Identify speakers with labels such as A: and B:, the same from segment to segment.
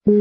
A: Hello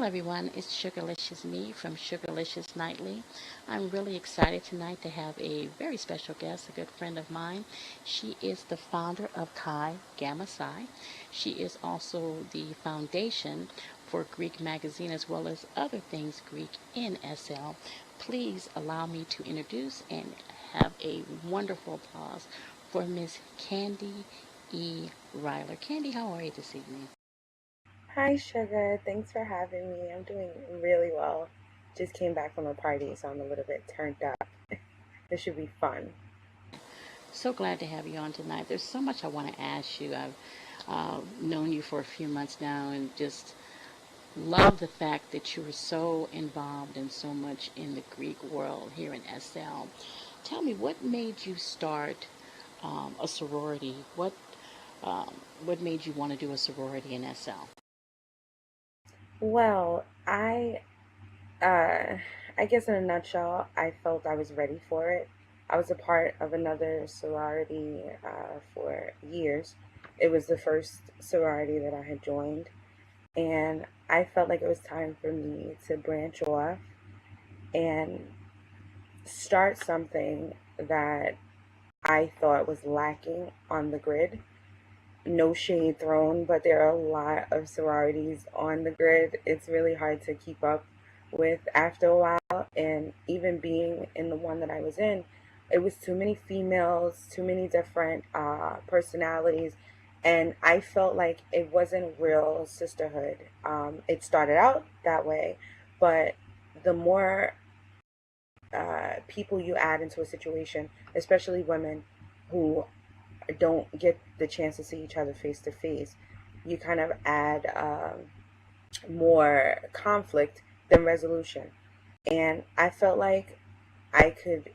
A: everyone, it's SugaliciousMe from Sugarlicious Nightly. I'm really excited tonight to have a very special guest, a good friend of mine. She is the founder of Chi Gamma Psi. She is also the foundation for Greek Magazine as well as other things Greek in SL. Please allow me to introduce and have a wonderful applause for Miss Kandee E. Riler. Kandee, how are you this evening?
B: Hi, Sugar. Thanks for having me. I'm doing really well. Just came back from a party, so I'm a little bit turned up. This should be fun.
A: So glad to have you on tonight. There's so much I want to ask you. I've known you for a few months now and just love the fact that you are so involved and so much in the Greek world here in SL. Tell me, what made you start a sorority? What made you want to do a sorority in SL?
B: Well, uh, I guess in a nutshell, I felt I was ready for it. I was a part of another sorority for years. It was the first sorority that I had joined, and I felt like it was time for me to branch off and start something that I thought was lacking on the grid. No shade thrown, but there are a lot of sororities on the grid. It's really hard to keep up with after a while. And even being in the one that I was in, it was too many females, too many different personalities. And I felt like it wasn't real sisterhood. It started out that way, but the more people you add into a situation, especially women who don't get the chance to see each other face to face, you kind of add more conflict than resolution. And I felt like I could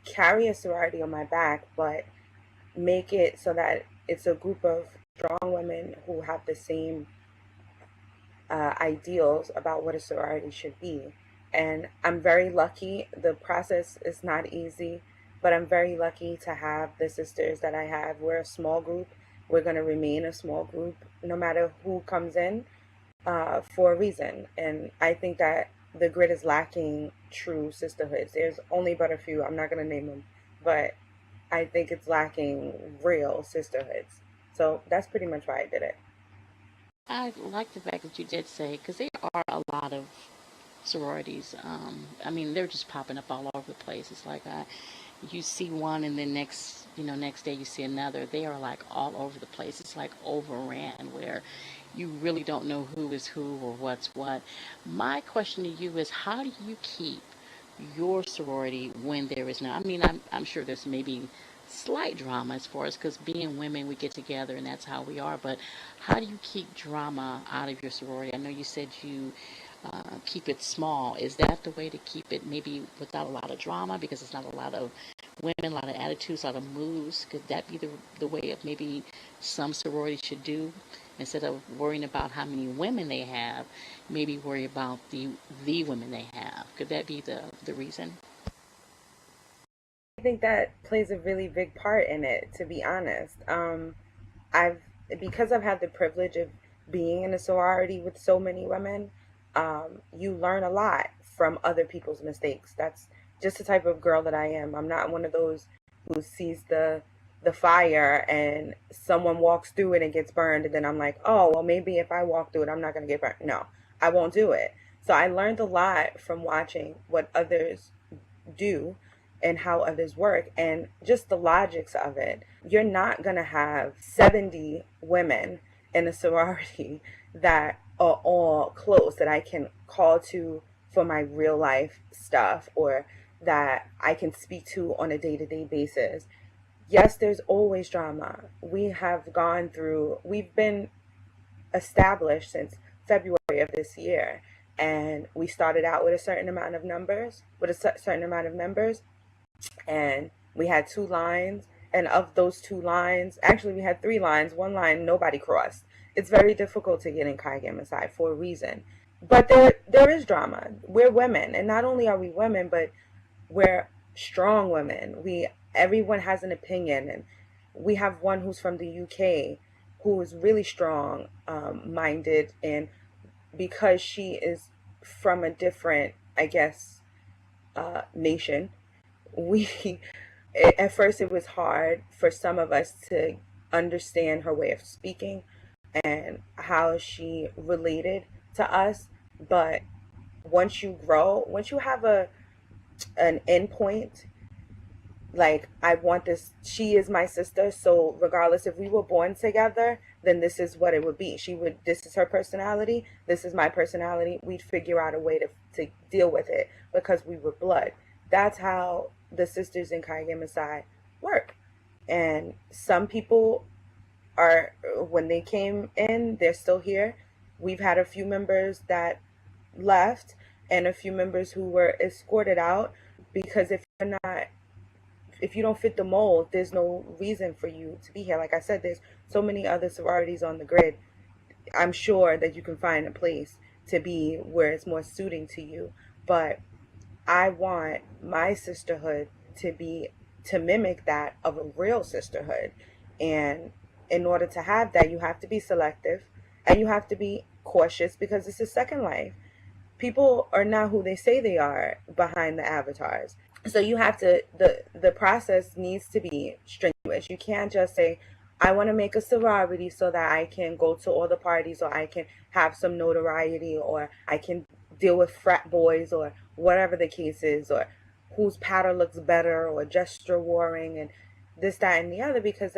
B: carry a sorority on my back, but make it so that it's a group of strong women who have the same ideals about what a sorority should be. And I'm very lucky. The process is not easy, but I'm very lucky to have the sisters that I have. We're a small group. We're going to remain a small group no matter who comes in for a reason. And I think that the grid is lacking true sisterhoods. There's only but a few. I'm not going to name them, but I think it's lacking real sisterhoods. So that's pretty much why I did it.
A: I like the fact that you did say, because there are a lot of sororities. I mean, they're just popping up all over the place. It's like you see one, and then next day you see another. They are like all over the place. It's like overran, where you really don't know who is who or what's what. My question to you is, how do you keep your sorority when there is no? I mean, I'm sure there's maybe slight drama as far as, because being women, we get together and that's how we are. But how do you keep drama out of your sorority? I know you said you keep it small. Is that the way to keep it, maybe without a lot of drama, because it's not a lot of women, a lot of attitudes, a lot of moves? Could that be the way of maybe some sororities should do? Instead of worrying about how many women they have, maybe worry about the women they have. Could that be the reason?
B: I think that plays a really big part in it, to be honest. I've because I've had the privilege of being in a sorority with so many women, you learn a lot from other people's mistakes. That's just the type of girl that I am. I'm not one of those who sees the fire and someone walks through it and gets burned, and then I'm like, oh well, maybe if I walk through it, I'm not gonna get burned. No, I won't do it. So I learned a lot from watching what others do and how others work and just the logics of it. You're not going to have 70 women in a sorority that are all close that I can call to for my real life stuff or that I can speak to on a day to day basis. Yes, there's always drama. We've been established since February of this year. And we started out with a certain amount of numbers, with a certain amount of members, and we had two lines. And of those two lines, actually, we had three lines. One line nobody crossed. It's very difficult to get in Chi Gamma Psi for a reason. But there is drama. We're women, and not only are we women, but we're strong women. We Everyone has an opinion, and we have one who's from the UK who is really strong minded, and because she is from a different, I guess, nation, we at first it was hard for some of us to understand her way of speaking and how she related to us. But once you grow, once you have a an endpoint, like, I want this, she is my sister, so regardless if we were born together, then this is what it would be. This is her personality, this is my personality, we'd figure out a way to deal with it because we were blood. That's how the sisters in Kandee Masai work. And some people are, when they came in, they're still here. We've had a few members that left and a few members who were escorted out, because if you don't fit the mold, there's no reason for you to be here. Like I said, there's so many other sororities on the grid. I'm sure that you can find a place to be where it's more suiting to you. But I want my sisterhood to mimic that of a real sisterhood. And in order to have that, you have to be selective and you have to be cautious, because it's a second life. People are not who they say they are behind the avatars. So you have to, the process needs to be strenuous. You can't just say, I want to make a sorority so that I can go to all the parties, or I can have some notoriety, or I can deal with frat boys, or whatever the case is, or whose pattern looks better, or gesture warring, and this, that, and the other, because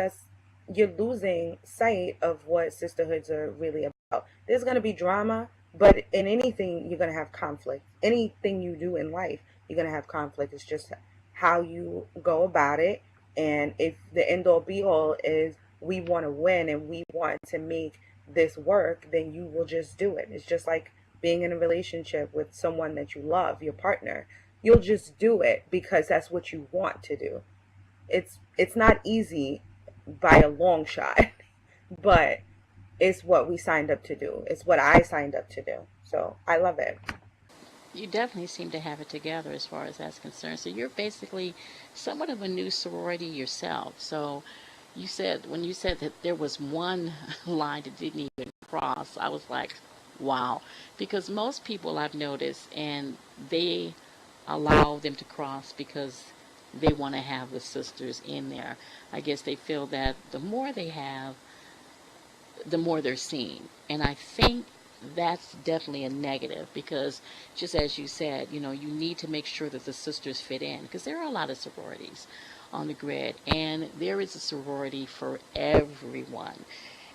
B: you're losing sight of what sisterhoods are really about. There's going to be drama, but in anything, you're going to have conflict. Anything you do in life, you're going to have conflict. It's just how you go about it. And if the end all be all is we want to win and we want to make this work, then you will just do it. It's just like being in a relationship with someone that you love, your partner. You'll just do it because that's what you want to do. It's not easy by a long shot, but it's what we signed up to do. It's what I signed up to do. So I love it.
A: You definitely seem to have it together as far as that's concerned. So you're basically somewhat of a new sorority yourself. So when you said that there was one line that didn't even cross, I was like, wow. Because most people I've noticed, and they allow them to cross because they want to have the sisters in there. I guess they feel that the more they have, the more they're seen. And I think that's definitely a negative, because just as you said, you need to make sure that the sisters fit in, because there are a lot of sororities on the grid, and there is a sorority for everyone.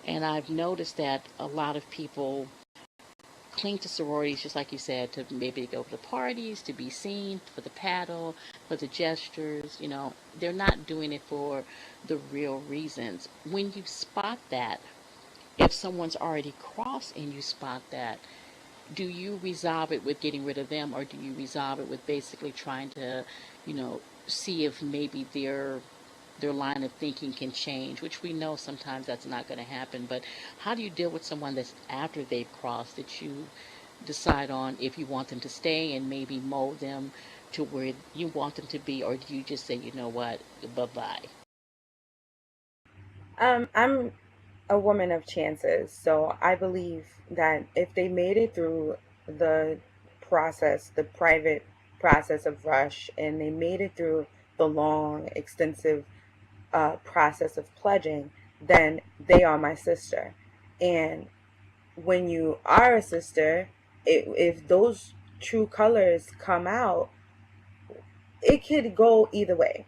A: And I've noticed that a lot of people cling to sororities, just like you said, to maybe go to the parties, to be seen, for the paddle, for the gestures. They're not doing it for the real reasons. When you spot that, if someone's already crossed and you spot that, do you resolve it with getting rid of them, or do you resolve it with basically trying to, see if maybe their line of thinking can change, which we know sometimes that's not going to happen. But how do you deal with someone that's after they've crossed, that you decide on if you want them to stay and maybe mold them to where you want them to be, or do you just say, you know what, bye-bye?
B: I'm a woman of chances, so I believe that if they made it through the process, the private process of Rush, and they made it through the long, extensive process of pledging, then they are my sister. And when you are a sister, if those true colors come out, it could go either way.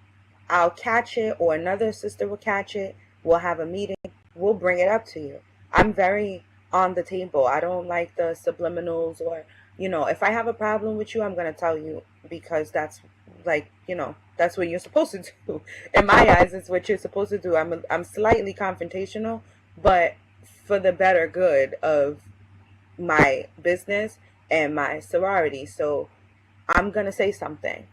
B: I'll catch it, or another sister will catch it. We'll have a meeting. We'll bring it up to you. I'm very on the table. I don't like the subliminals, or, if I have a problem with you, I'm going to tell you, because that's like, that's what you're supposed to do. In my eyes, it's what you're supposed to do. I'm slightly confrontational, but for the better good of my business and my sorority. So I'm going to say something,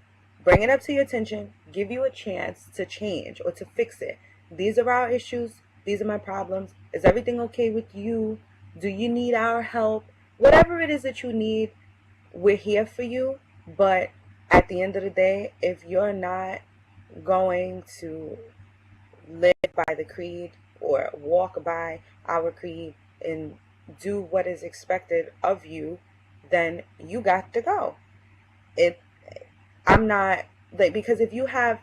B: bring it up to your attention, give you a chance to change or to fix it. These are our issues. These are my problems. Is everything okay with you? Do you need our help? whatever it is that you need, we're here for you. But at the end of the day, if you're not going to live by the creed or walk by our creed and do what is expected of you, then you got to go. It I'm not like, because if you have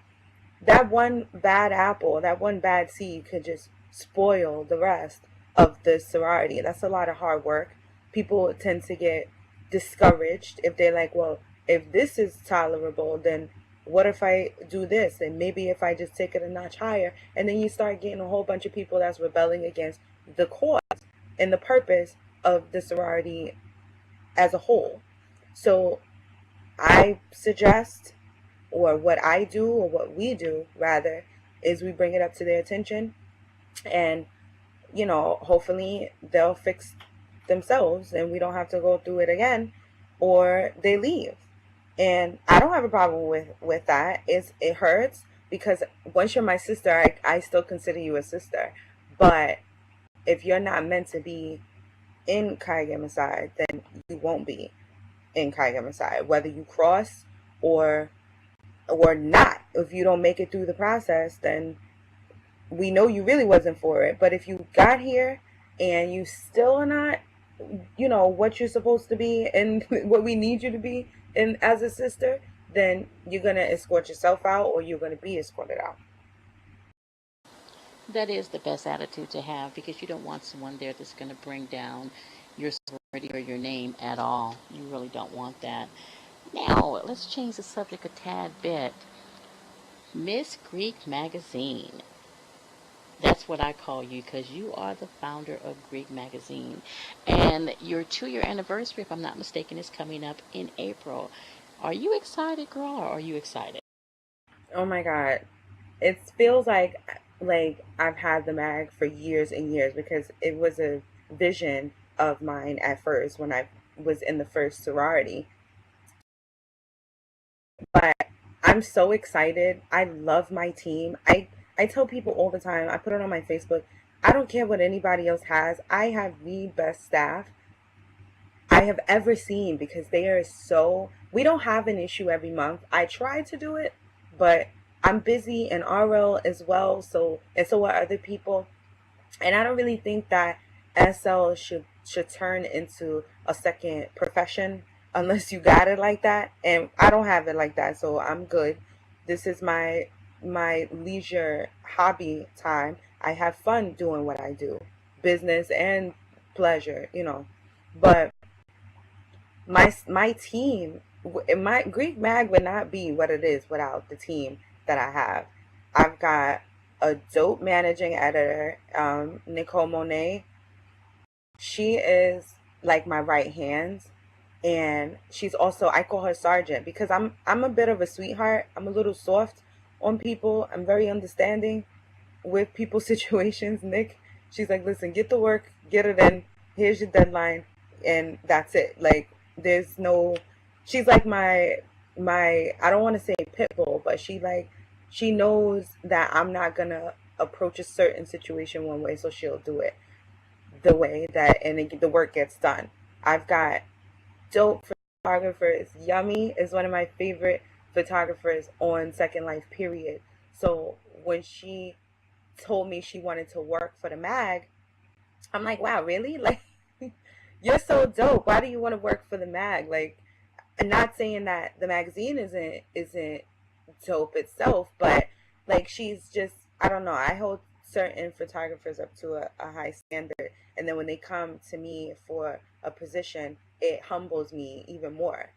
B: that one bad apple, that one bad seed could just spoil the rest of the sorority. That's a lot of hard work. People tend to get discouraged if they're like, well, if this is tolerable, then what if I do this? And maybe if I just take it a notch higher, and then you start getting a whole bunch of people that's rebelling against the cause and the purpose of the sorority as a whole. So I suggest, or what I do, or what we do rather, is we bring it up to their attention, and hopefully they'll fix themselves and we don't have to go through it again, or they leave. And I don't have a problem with that. It hurts because once you're my sister, I still consider you a sister. But if you're not meant to be in Chi Gamma Psi, then you won't be in Chi Gamma Psi, whether you cross or not. If you don't make it through the process, then we know you really wasn't for it. But if you got here and you still are not, what you're supposed to be and what we need you to be and as a sister, then you're going to escort yourself out, or you're going to be escorted out.
A: That is the best attitude to have, because you don't want someone there that's going to bring down your sorority or your name at all. You really don't want that. Now, let's change the subject a tad bit. Miss Greek Magazine. That's what I call you, because you are the founder of Greek Magazine. And your 2-year anniversary, if I'm not mistaken, is coming up in April. Are you excited, girl, or are you excited?
B: Oh my God. It feels like I've had the mag for years and years, because it was a vision of mine at first when I was in the first sorority. But I'm so excited. I love my team. I tell people all the time, I put it on my Facebook, I don't care what anybody else has. I have the best staff I have ever seen, because they are so, we don't have an issue every month. I try to do it, but I'm busy in RL as well, and so are other people. And I don't really think that SL should turn into a second profession unless you got it like that. And I don't have it like that, so I'm good. This is my leisure hobby time. I have fun doing what I do, business and pleasure. But my team, my Greek Mag would not be what it is without the team that I have. I've got a dope managing editor, Nicole Monet. She is like my right hand, and she's also, I call her Sergeant, because I'm a bit of a sweetheart. I'm a little soft on people. I'm very understanding with people's situations. Nick, she's like, listen, get the work, get it in. Here's your deadline, and that's it. Like, there's no. She's like my. I don't want to say pit bull, but she knows that I'm not gonna approach a certain situation one way, so she'll do it the way that, and the work gets done. I've got dope photographers. Yummy is one of my favorite photographers on Second Life, period. So when she told me she wanted to work for the mag, I'm like, wow, really? Like, you're so dope. Why do you want to work for the mag? Like, I'm not saying that the magazine isn't dope itself, but like, she's just, I don't know. I hold certain photographers up to a high standard, and then when they come to me for a position, it humbles me even more.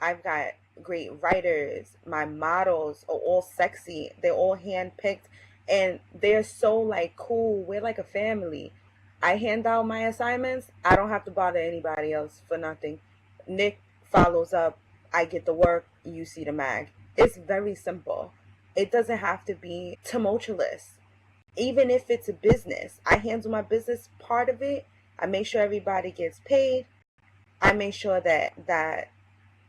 B: I've got great writers. My models are all sexy. They're all handpicked, and they're so like cool. We're like a family. I hand out my assignments. I don't have to bother anybody else for nothing. Nick follows up. I get the work. You see the mag. It's very simple. It doesn't have to be tumultuous. Even if it's a business, I handle my business part of it. I make sure everybody gets paid. I make sure that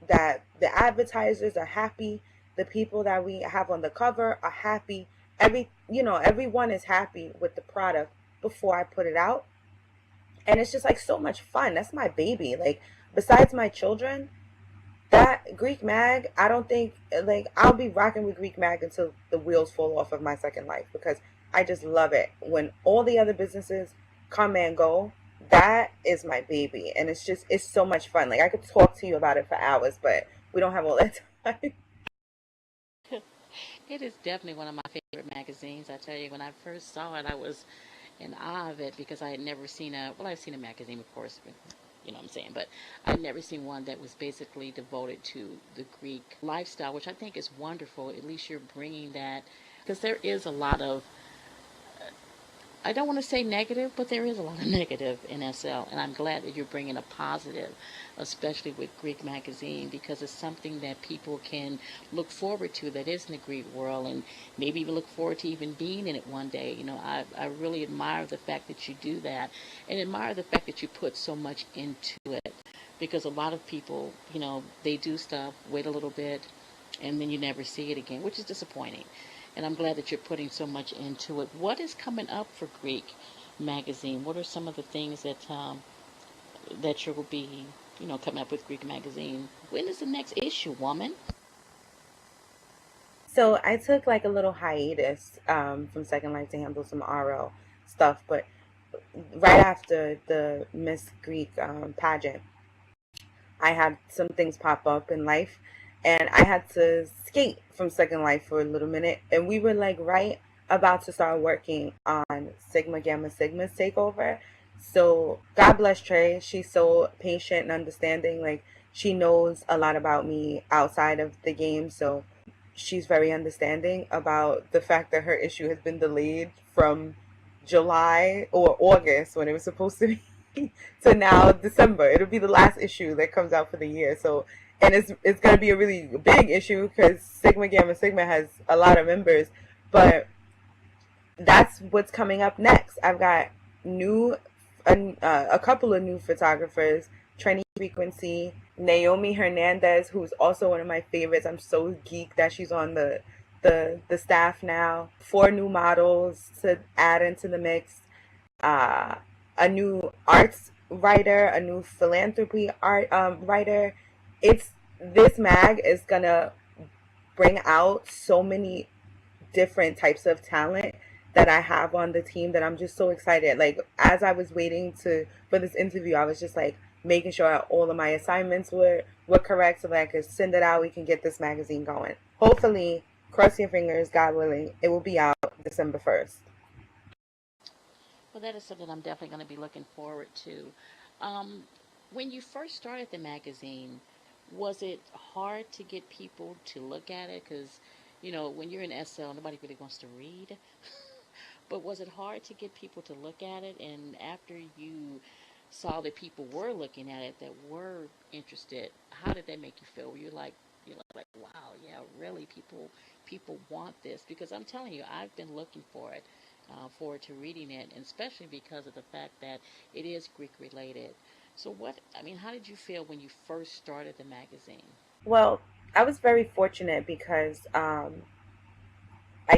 B: the advertisers are happy, the people that we have on the cover are happy. Everyone is happy with the product before I put it out. And it's just like so much fun. That's my baby. Like, besides my children, that Greek mag, I don't think, like, I'll be rocking with Greek mag until the wheels fall off of my second life, because I just love it. When all the other businesses come and go, that is my baby. And it's just, it's so much fun. Like, I could talk to you about it for hours, but we don't have all that time.
A: It is definitely one of my favorite magazines. I tell you, when I first saw it, I was in awe of it because I had never seen a, well, I've seen a magazine, of course, you know what I'm saying, but I'd never seen one that was basically devoted to the Greek lifestyle, which I think is wonderful. At least you're bringing that, because there is a lot of, I don't want to say negative, but there is a lot of negative in SL, and I'm glad that you're bringing a positive, especially with Greek magazine, because it's something that people can look forward to that is in the Greek world, and maybe even look forward to even being in it one day. You know, I really admire the fact that you do that, and admire the fact that you put so much into it, because a lot of people, you know, they do stuff, wait a little bit, and then you never see it again, which is disappointing. And I'm glad that you're putting so much into it. What is coming up for Greek magazine? What are some of the things that that you'll be, you know, coming up with Greek magazine? When is the next issue, woman?
B: So I took like a little hiatus from Second Life to handle some RL stuff, but right after the Miss Greek pageant, I had some things pop up in life, and I had to skate from Second Life for a little minute. And we were like right about to start working on Sigma Gamma Sigma's takeover. So God bless Trey. She's so patient and understanding. Like, she knows a lot about me outside of the game. So she's very understanding about the fact that her issue has been delayed from July or August when it was supposed to be to now December. It'll be the last issue that comes out for the year. So, and it's going to be a really big issue because Sigma Gamma Sigma has a lot of members, but that's what's coming up next. I've got new a couple of new photographers, Trendy Frequency, Naomi Hernandez, who's also one of my favorites. I'm so geeked that she's on the staff now. Four new models to add into the mix. Uh, a new arts writer, a new philanthropy art writer. It's This mag is gonna bring out so many different types of talent that I have on the team that I'm just so excited. Like, as I was waiting to for this interview, I was just like making sure all of my assignments were correct so that I could send it out. We can get this magazine going. Hopefully, cross your fingers, God willing, it will be out December 1st.
A: Well, that is something I'm definitely going to be looking forward to. Um, when you first started the magazine, was it hard to get people to look at it? Because, you know, when you're in SL, nobody really wants to read. But was it hard to get people to look at it? And after you saw that people were looking at it, that were interested, how did that make you feel? Were you like, like, wow, yeah, really, people want this? Because I'm telling you, I've been looking for it, forward to reading it, and especially because of the fact that it is Greek related. So what? I mean, how did you feel when you first started the magazine?
B: Well, I was very fortunate because I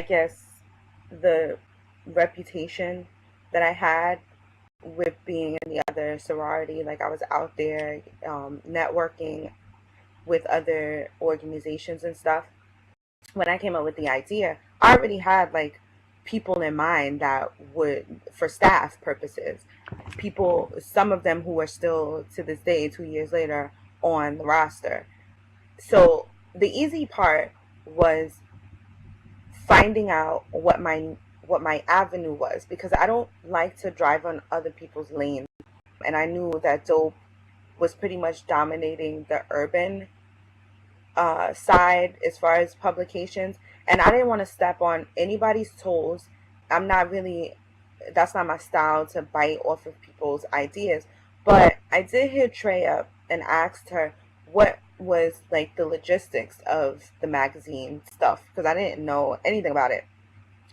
B: guess the reputation that I had with being in the other sorority, like I was out there networking with other organizations and stuff. When I came up with the idea, I already had like people in mind that would, for staff purposes, people, some of them who are still to this day, 2 years later, on the roster. So the easy part was finding out what my avenue was, because I don't like to drive on other people's lanes, and I knew that dope was pretty much dominating the urban side as far as publications, and I didn't want to step on anybody's toes. I'm not really, that's not my style to bite off of people's ideas. But I did hit Trey up and asked her what was like the logistics of the magazine stuff, because I didn't know anything about it.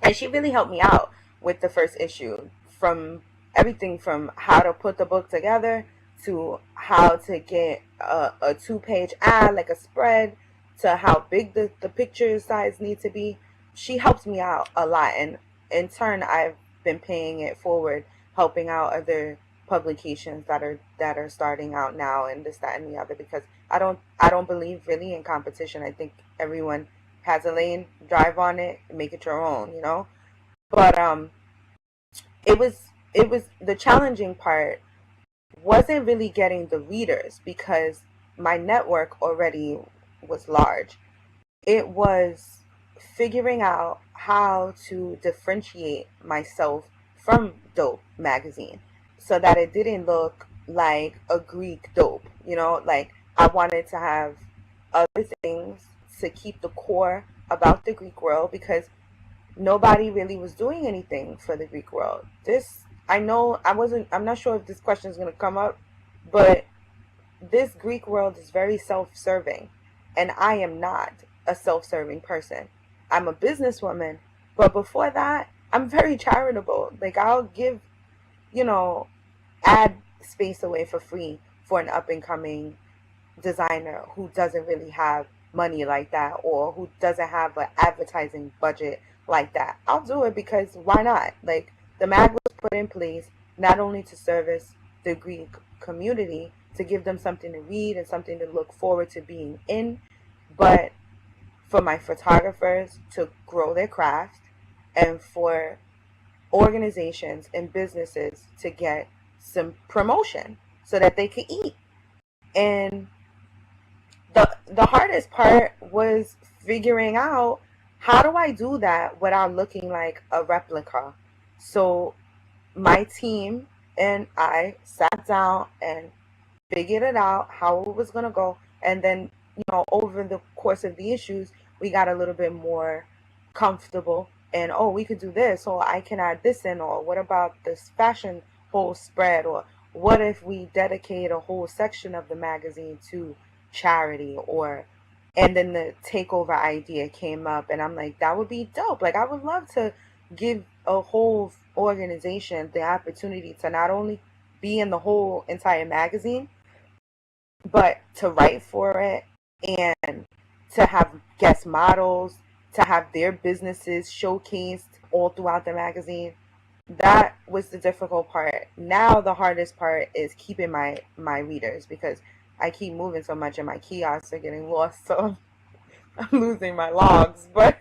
B: And she really helped me out with the first issue, from everything from how to put the book together to how to get a two-page ad, like a spread, to how big the picture size need to be. She helps me out a lot, and in turn I've been paying it forward, helping out other publications that are starting out now, and this, that, and the other, because I don't believe really in competition. I think everyone has a lane, drive on it, make it your own, But it was the challenging part wasn't really getting the readers because my network already was large. It was figuring out how to differentiate myself from Dope magazine so that it didn't look like a Greek dope, like I wanted to have other things to keep the core about the Greek world because nobody really was doing anything for the Greek world. This, I know, I'm not sure if this question is going to come up, but this Greek world is very self-serving, and I am not a self-serving person. I'm a businesswoman, but before that, I'm very charitable. Like, I'll give, you know, ad space away for free for an up and coming designer who doesn't really have money like that, or who doesn't have an advertising budget like that. I'll do it because why not? Like, the mag was put in place not only to service the Greek community, to give them something to read and something to look forward to being in, but for my photographers to grow their craft, and for organizations and businesses to get some promotion so that they could eat. And the hardest part was figuring out, how do I do that without looking like a replica? So my team and I sat down and figured it out how it was going to go. And then, over the course of the issues, we got a little bit more comfortable. And, oh, we could do this, or I can add this in, or what about this fashion whole spread, or what if we dedicate a whole section of the magazine to charity, or, and then the takeover idea came up, and I'm like, that would be dope. Like, I would love to give a whole organization the opportunity to not only be in the whole entire magazine, but to write for it, and to have guest models, to have their businesses showcased all throughout the magazine. That was the difficult part. Now the hardest part is keeping my readers, because I keep moving so much and my kiosks are getting lost, so I'm losing my logs. But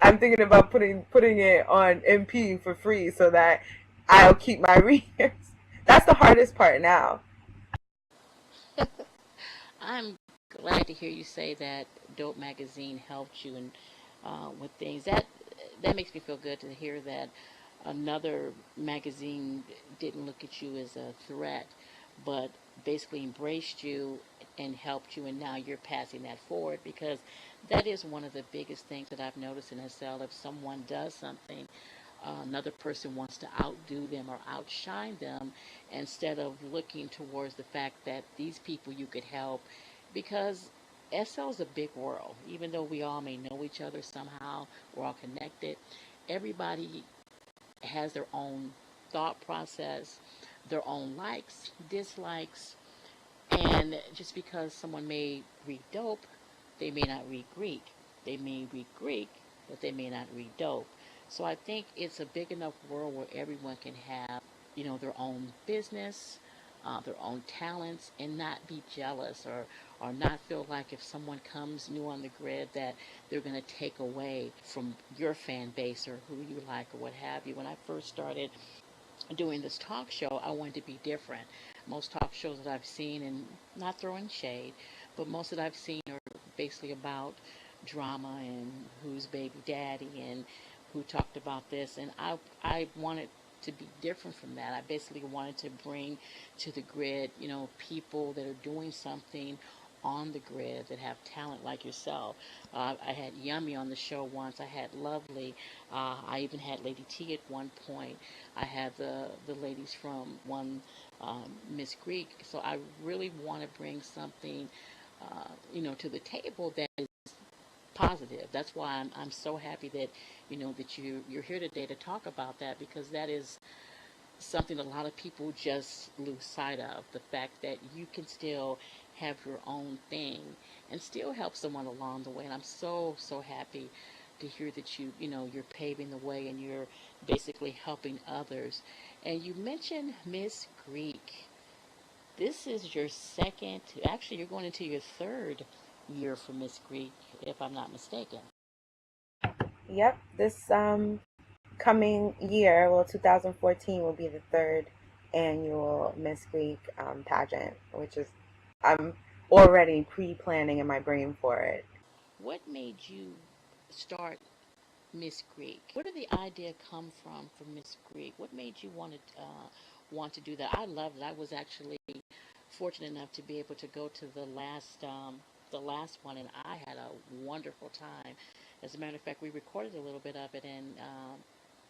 B: I'm thinking about putting it on MP for free so that I'll keep my readers. That's the hardest part now.
A: I'm glad to hear you say that Dope Magazine helped you and with things. That makes me feel good to hear that another magazine didn't look at you as a threat, but basically embraced you and helped you, and now you're passing that forward, because that is one of the biggest things that I've noticed in SL. If someone does something, another person wants to outdo them or outshine them, instead of looking towards the fact that these people you could help, because SL is a big world. Even though we all may know each other somehow, we're all connected. Everybody has their own thought process, their own likes, dislikes, and just because someone may read dope, they may not read Greek. They may read Greek, but they may not read dope. So I think it's a big enough world where everyone can have, their own business, their own talents, and not be jealous, or not feel like if someone comes new on the grid that they're going to take away from your fan base or who you like or what have you. When I first started doing this talk show, I wanted to be different. Most talk shows that I've seen, and not throwing shade, but most that I've seen are basically about drama and who's baby daddy and who talked about this. And I wanted to be different from that. I basically wanted to bring to the grid, people that are doing something on the grid that have talent like yourself. I had Yummy on the show once. I had Lovely. I even had Lady T at one point. I had the ladies from one Miss Greek. So I really want to bring something, to the table that is positive. That's why I'm so happy that that you're here today to talk about that, because that is something a lot of people just lose sight of. The fact that you can still have your own thing and still help someone along the way. And I'm so happy to hear that you're paving the way and you're basically helping others. And you mentioned Miss Greek. This is your second, actually, you're going into your third year for Miss Greek, if I'm not mistaken.
B: Yep, this coming year, well, 2014 will be the third annual Miss Greek pageant, which is I'm already pre-planning in my brain for it.
A: What made you start Miss Greek? Where did the idea come from Miss Greek? What made you want to do that? I loved it. I was actually fortunate enough to be able to go to the last one, and I had a wonderful time. As a matter of fact, we recorded a little bit of it and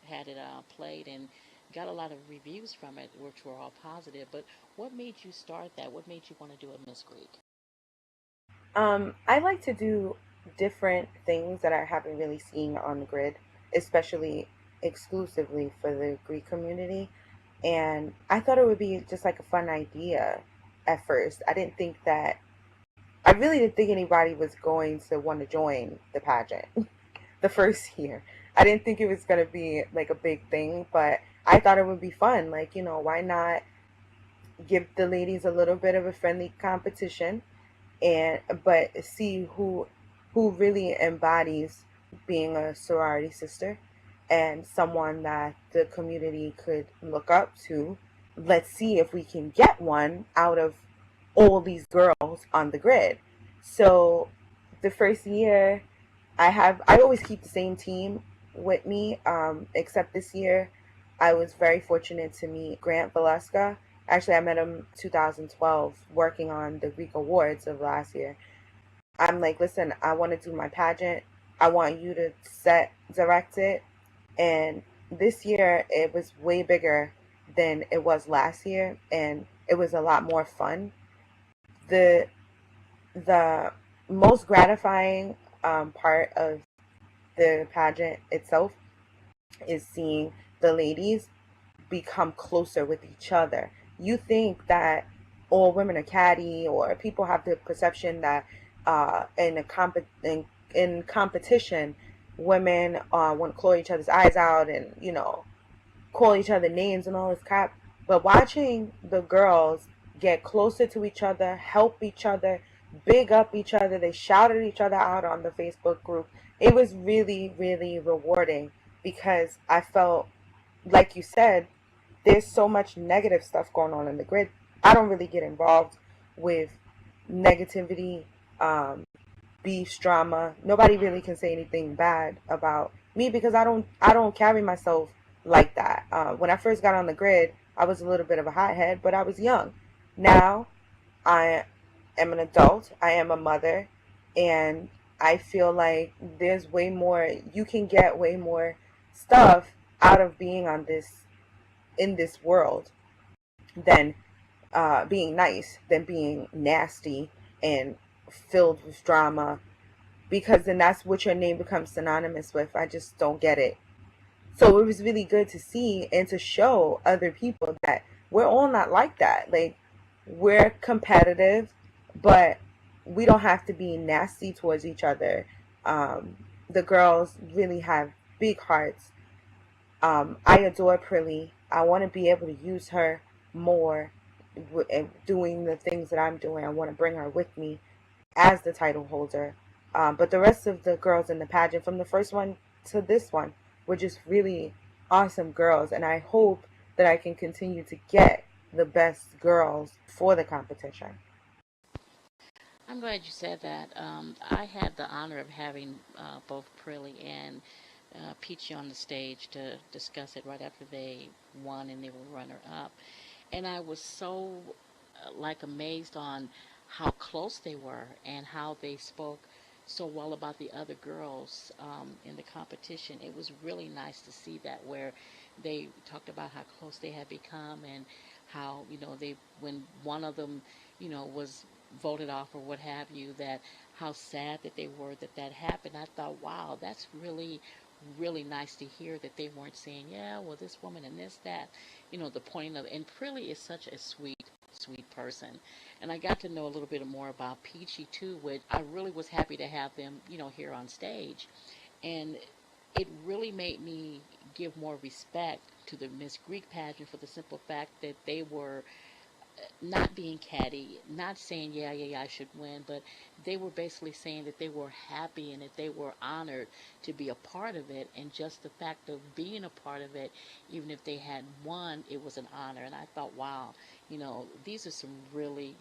A: had it played and got a lot of reviews from it, which were all positive. But what made you start that? What made you want to do a Miss Greek?
B: I like to do different things that I haven't really seen on the grid, especially exclusively for the Greek community. And I thought it would be just like a fun idea at first. I really didn't think anybody was going to want to join the pageant the first year. I didn't think it was going to be like a big thing, but I thought it would be fun. Like, why not give the ladies a little bit of a friendly competition and but see who really embodies being a sorority sister and someone that the community could look up to. Let's see if we can get one out of all these girls on the grid. So the first year I always keep the same team with me, except this year I was very fortunate to meet Grant Velasca. Actually, I met him 2012 working on the Greek Awards of last year. I'm like, listen, I want to do my pageant. I want you to direct it. And this year it was way bigger than it was last year, and it was a lot more fun. The the most gratifying part of the pageant itself is seeing the ladies become closer with each other. You think that all women are catty, or people have the perception that in competition, women want to claw each other's eyes out and call each other names and all this crap. But watching the girls get closer to each other, help each other, big up each other, they shouted each other out on the Facebook group. It was really, really rewarding because I felt, like you said, there's so much negative stuff going on in the grid. I don't really get involved with negativity, beef, drama. Nobody really can say anything bad about me because I don't carry myself like that. When I first got on the grid, I was a little bit of a hothead, but I was young. Now I am an adult. I am a mother, and I feel like there's way more. You can get way more stuff out of being on this in this world than being nice, than being nasty and filled with drama, because then that's what your name becomes synonymous with. I just don't get it. So it was really good to see and to show other people that we're all not like that. Like, we're competitive, but we don't have to be nasty towards each other. The girls really have big hearts. I adore Prilly. I want to be able to use her more doing the things that I'm doing. I want to bring her with me as the title holder. But the rest of the girls in the pageant, from the first one to this one, were just really awesome girls. And I hope that I can continue to get the best girls for the competition.
A: I'm glad you said that. I had the honor of having both Prilly and Peachy on the stage to discuss it right after they won and they were runner up. And I was so like amazed on how close they were and how they spoke so well about the other girls in the competition. It was really nice to see that, where they talked about how close they had become and how they, when one of them was voted off or what have you, that how sad that they were that that happened. I thought, wow, that's really nice to hear that they weren't saying, yeah, well, this woman and this, that, the point of, and Prilly is such a sweet person. And I got to know a little bit more about Peachy too, which I really was happy to have them, here on stage. And it really made me give more respect to the Miss Greek pageant for the simple fact that they were not being catty, not saying, yeah, yeah, yeah, I should win, but they were basically saying that they were happy and that they were honored to be a part of it. And just the fact of being a part of it, even if they had won, it was an honor. And I thought, wow, these are some really,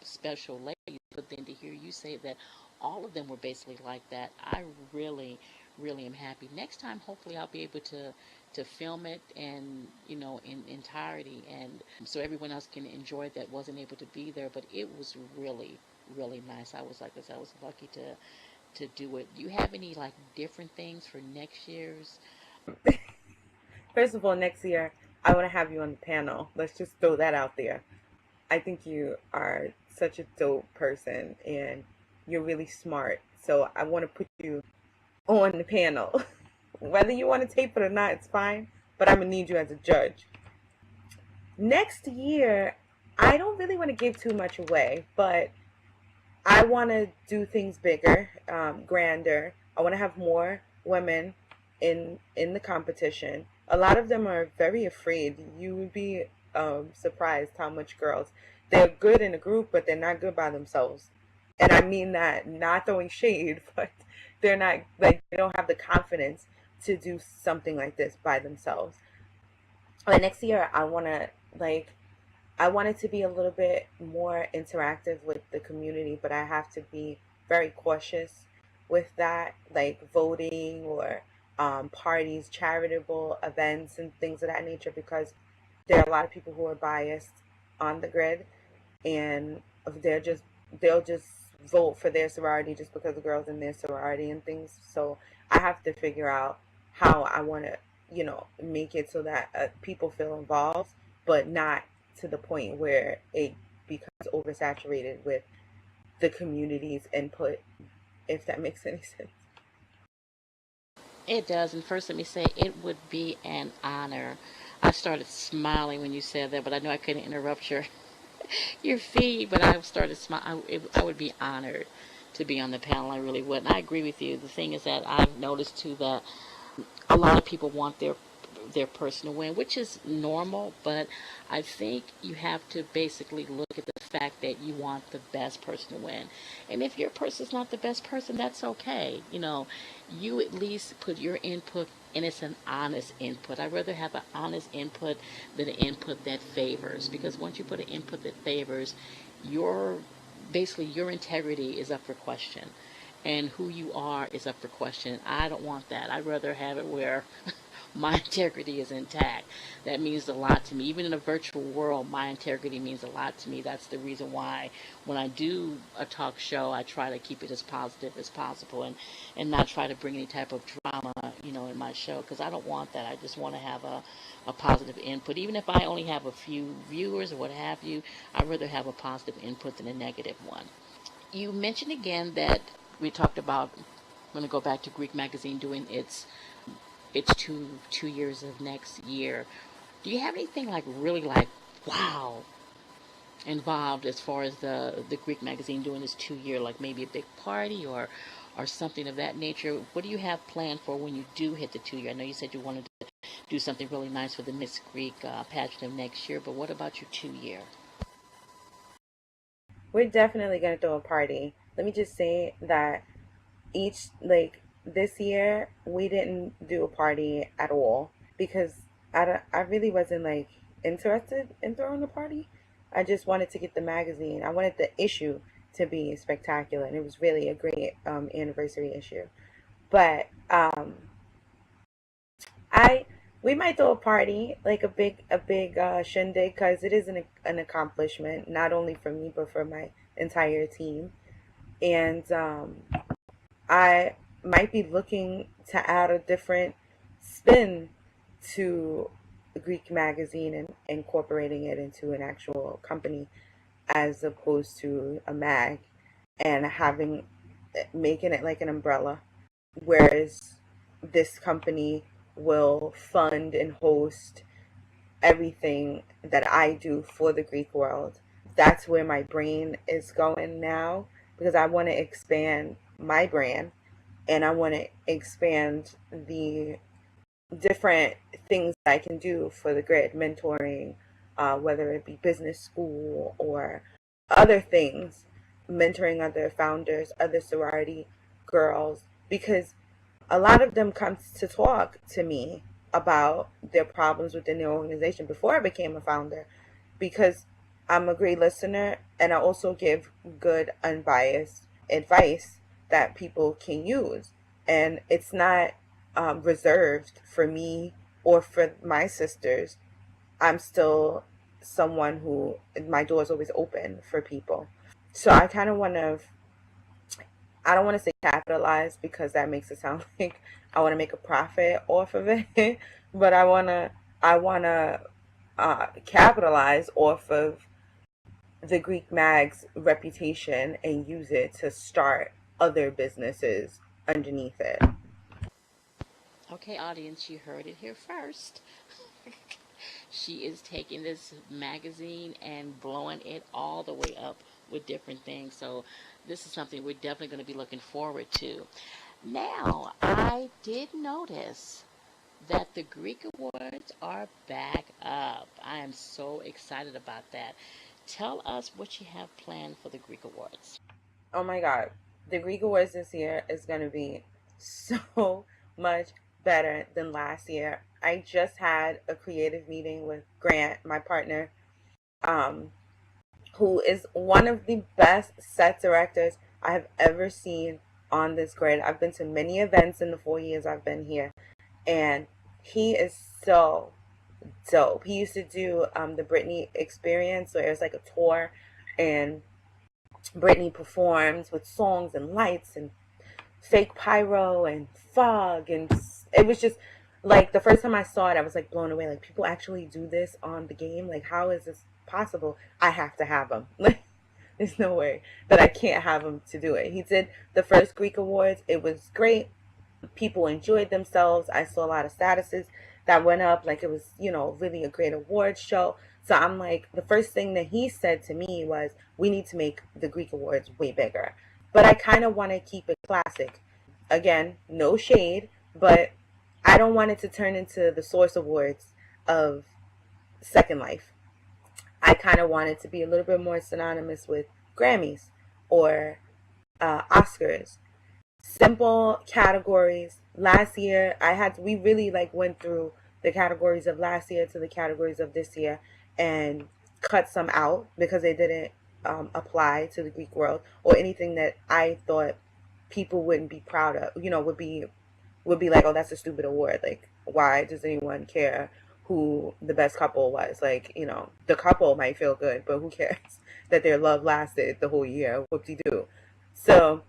A: special ladies. But then to hear you say that all of them were basically like that, I really, really am happy. Next time, hopefully, I'll be able to film it and in entirety, and so everyone else can enjoy that wasn't able to be there. But it was really, really nice. I was like this, I was lucky to do it. Do you have any like different things for next year's?
B: First of all, next year, I want to have you on the panel. Let's just throw that out there. I think you are such a dope person and you're really smart. So I want to put you on the panel. Whether you want to tape it or not, it's fine. But I'm going to need you as a judge. Next year, I don't really want to give too much away, but I want to do things bigger, grander. I want to have more women in the competition. A lot of them are very afraid. You would be surprised how much girls, they're good in a group, but they're not good by themselves. And I mean that not throwing shade, but they're not like they don't have the confidence to do something like this by themselves. But next year, I want it to be a little bit more interactive with the community, but I have to be very cautious with that, like voting or parties, charitable events, and things of that nature, because there are a lot of people who are biased on the grid, and they're just they'll just vote for their sorority just because the girls in their sorority and things. So I have to figure out how I want to, make it so that people feel involved, but not to the point where it becomes oversaturated with the community's input, if that makes any sense.
A: It does. And first, let me say it would be an honor. I started smiling when you said that, but I know I couldn't interrupt your feed. But I started smiling. I would be honored to be on the panel. I really would. And I agree with you. The thing is that I've noticed too that a lot of people want their personal win, which is normal, but I think you have to basically look at the fact that you want the best person to win. And if your person's not the best person, that's okay. You at least put your input, and it's an honest input. I'd rather have an honest input than an input that favors, because once you put an input that favors, your basically your integrity is up for question, and who you are is up for question. I don't want that. I'd rather have it where my integrity is intact. That means a lot to me. Even in a virtual world, my integrity means a lot to me. That's the reason why when I do a talk show, I try to keep it as positive as possible, and not try to bring any type of drama, in my show, because I don't want that. I just want to have a positive input. Even if I only have a few viewers or what have you, I'd rather have a positive input than a negative one. You mentioned again that we talked about, I'm going to go back to Greek Magazine doing its 2 years of next year. Do you have anything like really like wow involved as far as the Greek Magazine doing this 2 year, like maybe a big party or something of that nature? What do you have planned for when you do hit the 2 year? I know you said you wanted to do something really nice for the Miss Greek pageant of next year, but what about your 2 year?
B: We're definitely going to throw a party. Let me just say that like this year, we didn't do a party at all because I really wasn't like interested in throwing a party. I just wanted to get the magazine. I wanted the issue to be spectacular, and it was really a great anniversary issue. But I we might throw a party, like a big shindig, because it is an accomplishment not only for me but for my entire team. And I might be looking to add a different spin to Greek magazine and incorporating it into an actual company as opposed to a mag, and having making it like an umbrella, whereas this company will fund and host everything that I do for the Greek world. That's where my brain is going now, because I want to expand my brand and I want to expand the different things that I can do for the grid, mentoring, whether it be business school or other things, mentoring other founders, other sorority girls, because a lot of them come to talk to me about their problems within their organization before I became a founder, because I'm a great listener and I also give good unbiased advice that people can use. And it's not reserved for me or for my sisters. I'm still someone who, my door is always open for people. So I kind of want to, I don't want to say capitalize because that makes it sound like I want to make a profit off of it, but I want to capitalize off of the Greek Mag's reputation and use it to start other businesses underneath it.
A: Okay, audience, you heard it here first. She is taking this magazine and blowing it all the way up with different things. So this is something we're definitely going to be looking forward to. Now, I did notice that the Greek Awards are back up. I am so excited about that. Tell us what you have planned for the Greek Awards.
B: Oh my God. The Greek Awards this year is going to be so much better than last year. I just had a creative meeting with Grant, my partner, um, who is one of the best set directors I have ever seen on this grid. I've been to many events in the 4 years I've been here, and he is so dope. He used to do the Britney experience, where it was like a tour, and Britney performs with songs and lights and fake pyro and fog, and it was just like the first time I saw it, I was like blown away. Like, people actually do this on the game. Like, how is this possible? I have to have him. Like, there's no way that I can't have him to do it. He did the first Greek Awards. It was great. People enjoyed themselves. I saw a lot of statuses that went up, like it was, really a great award show. So I'm like, the first thing that he said to me was, we need to make the Greek Awards way bigger. But I kind of want to keep it classic. Again, no shade, but I don't want it to turn into the Source Awards of Second Life. I kind of want it to be a little bit more synonymous with Grammys or Oscars. Simple categories. Last year, we really like went through the categories of last year to the categories of this year and cut some out because they didn't apply to the Greek world, or anything that I thought people wouldn't be proud of, would be like, oh, that's a stupid award. Like, why does anyone care who the best couple was? Like, the couple might feel good, but who cares that their love lasted the whole year? Whoop-de-doo. So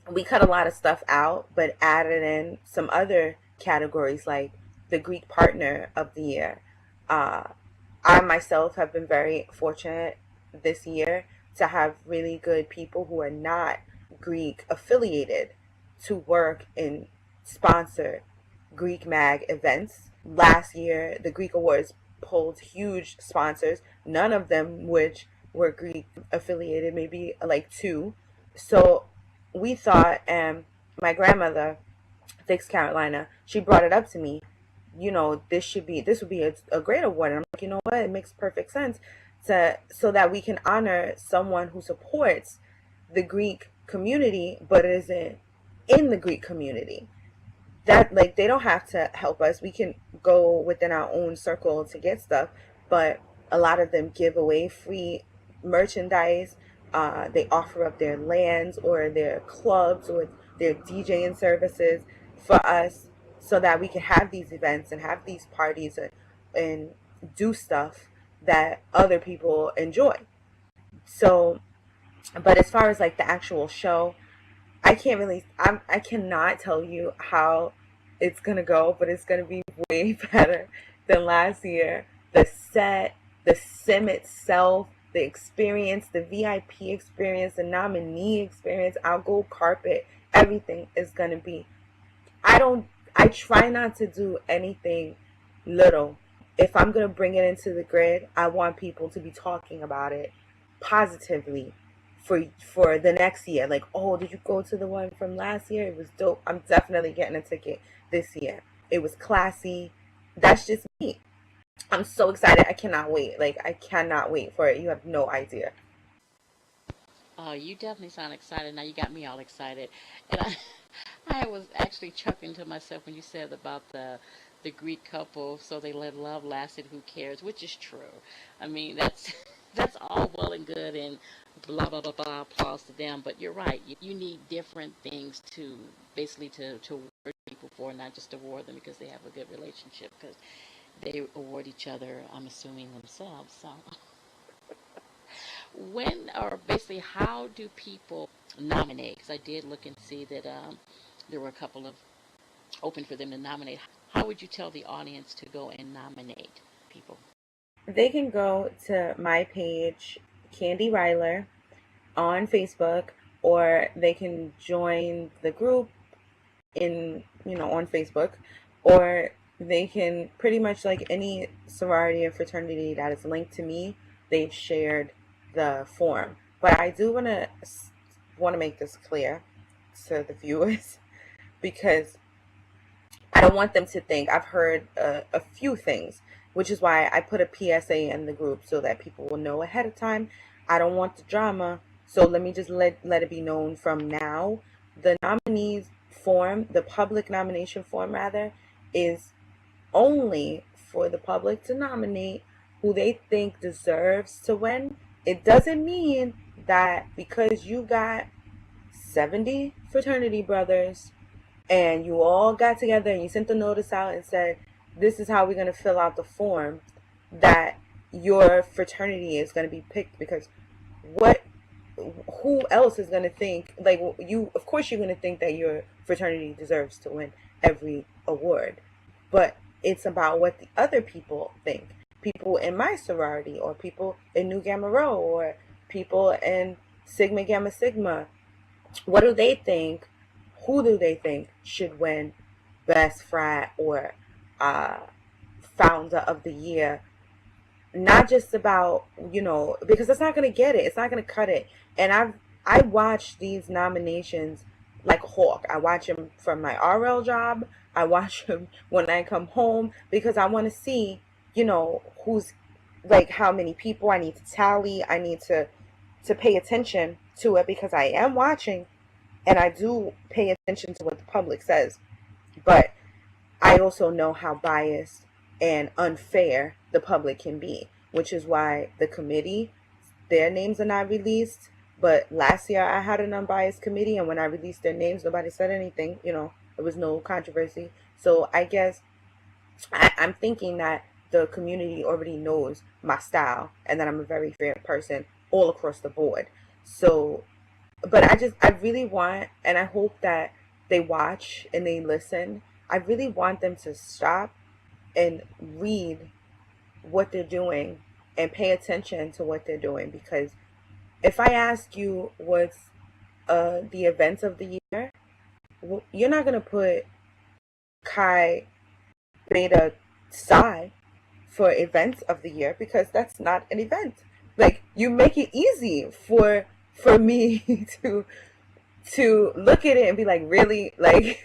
B: we cut a lot of stuff out, but added in some other categories like the Greek Partner of the Year. I myself have been very fortunate this year to have really good people who are not Greek affiliated to work and sponsor Greek Mag events. Last year, the Greek Awards pulled huge sponsors, none of them which were Greek affiliated, maybe like two. So we thought, and my grandmother, Dix Carolina, she brought it up to me. This would be a great award. And I'm like, you know what? It makes perfect sense so that we can honor someone who supports the Greek community, but isn't in the Greek community. That, like, they don't have to help us. We can go within our own circle to get stuff, but a lot of them give away free merchandise. They offer up their lands or their clubs or their DJing services for us so that we can have these events and have these parties and do stuff that other people enjoy. So, but as far as like the actual show, I cannot tell you how it's going to go, but it's going to be way better than last year. The set, the sim itself, the experience, the VIP experience, the nominee experience, our gold carpet, everything is going to be, I try not to do anything little. If I'm going to bring it into the grid, I want people to be talking about it positively for the next year. Like, oh, did you go to the one from last year? It was dope. I'm definitely getting a ticket this year. It was classy. That's just me. I'm so excited. I cannot wait. Like, I cannot wait for it. You have no idea.
A: Oh, you definitely sound excited. Now you got me all excited. And I was actually chuckling to myself when you said about the Greek couple, so they let love lasted, who cares, which is true. I mean, that's that's all well and good and blah blah blah blah, applause to them, but you're right. You need different things to basically to award people for, not just award them because they have a good relationship, because they award each other, I'm assuming, themselves. So when, or basically, how do people nominate? Because I did look and see that there were a couple of open for them to nominate. How would you tell the audience to go and nominate people?
B: They can go to my page, Kandee Riler, on Facebook, or they can join the group in, on Facebook, or they can pretty much, like any sorority or fraternity that is linked to me, they've shared the form. But I do want to make this clear to the viewers because I don't want them to think. I've heard a few things, which is why I put a PSA in the group so that people will know ahead of time. I don't want the drama, so let me just let it be known from now. The nominees form, the public nomination form rather, is only for the public to nominate who they think deserves to win. It doesn't mean that because you got 70 fraternity brothers and you all got together and you sent the notice out and said, this is how we're going to fill out the form, that your fraternity is going to be picked. Because what, who else is going to think, like, you, of course you're going to think that your fraternity deserves to win every award, but it's about what the other people think. People in my sorority, or people in Nu Gamma Rho, or people in Sigma Gamma Sigma, what do they think? Who do they think should win best frat or uh, founder of the year? Not just about, because it's not going to get it. It's not going to cut it. And I watch these nominations like a hawk. I watch them from my RL job. I watch them when I come home because I want to see, who's, like, how many people I need to tally. I need to pay attention to it because I am watching, and I do pay attention to what the public says. But I also know how biased and unfair the public can be, which is why the committee, their names are not released. But last year I had an unbiased committee, and when I released their names, nobody said anything. There was no controversy. So I guess I'm thinking that the community already knows my style and that I'm a very fair person all across the board. So, but I really want, and I hope that they watch and they listen. I really want them to stop and read what they're doing and pay attention to what they're doing. Because if I ask you what's the events of the year, you're not going to put Chi Beta Psi for events of the year, because that's not an event. Like, you make it easy for me to look at it and be like, really? Like,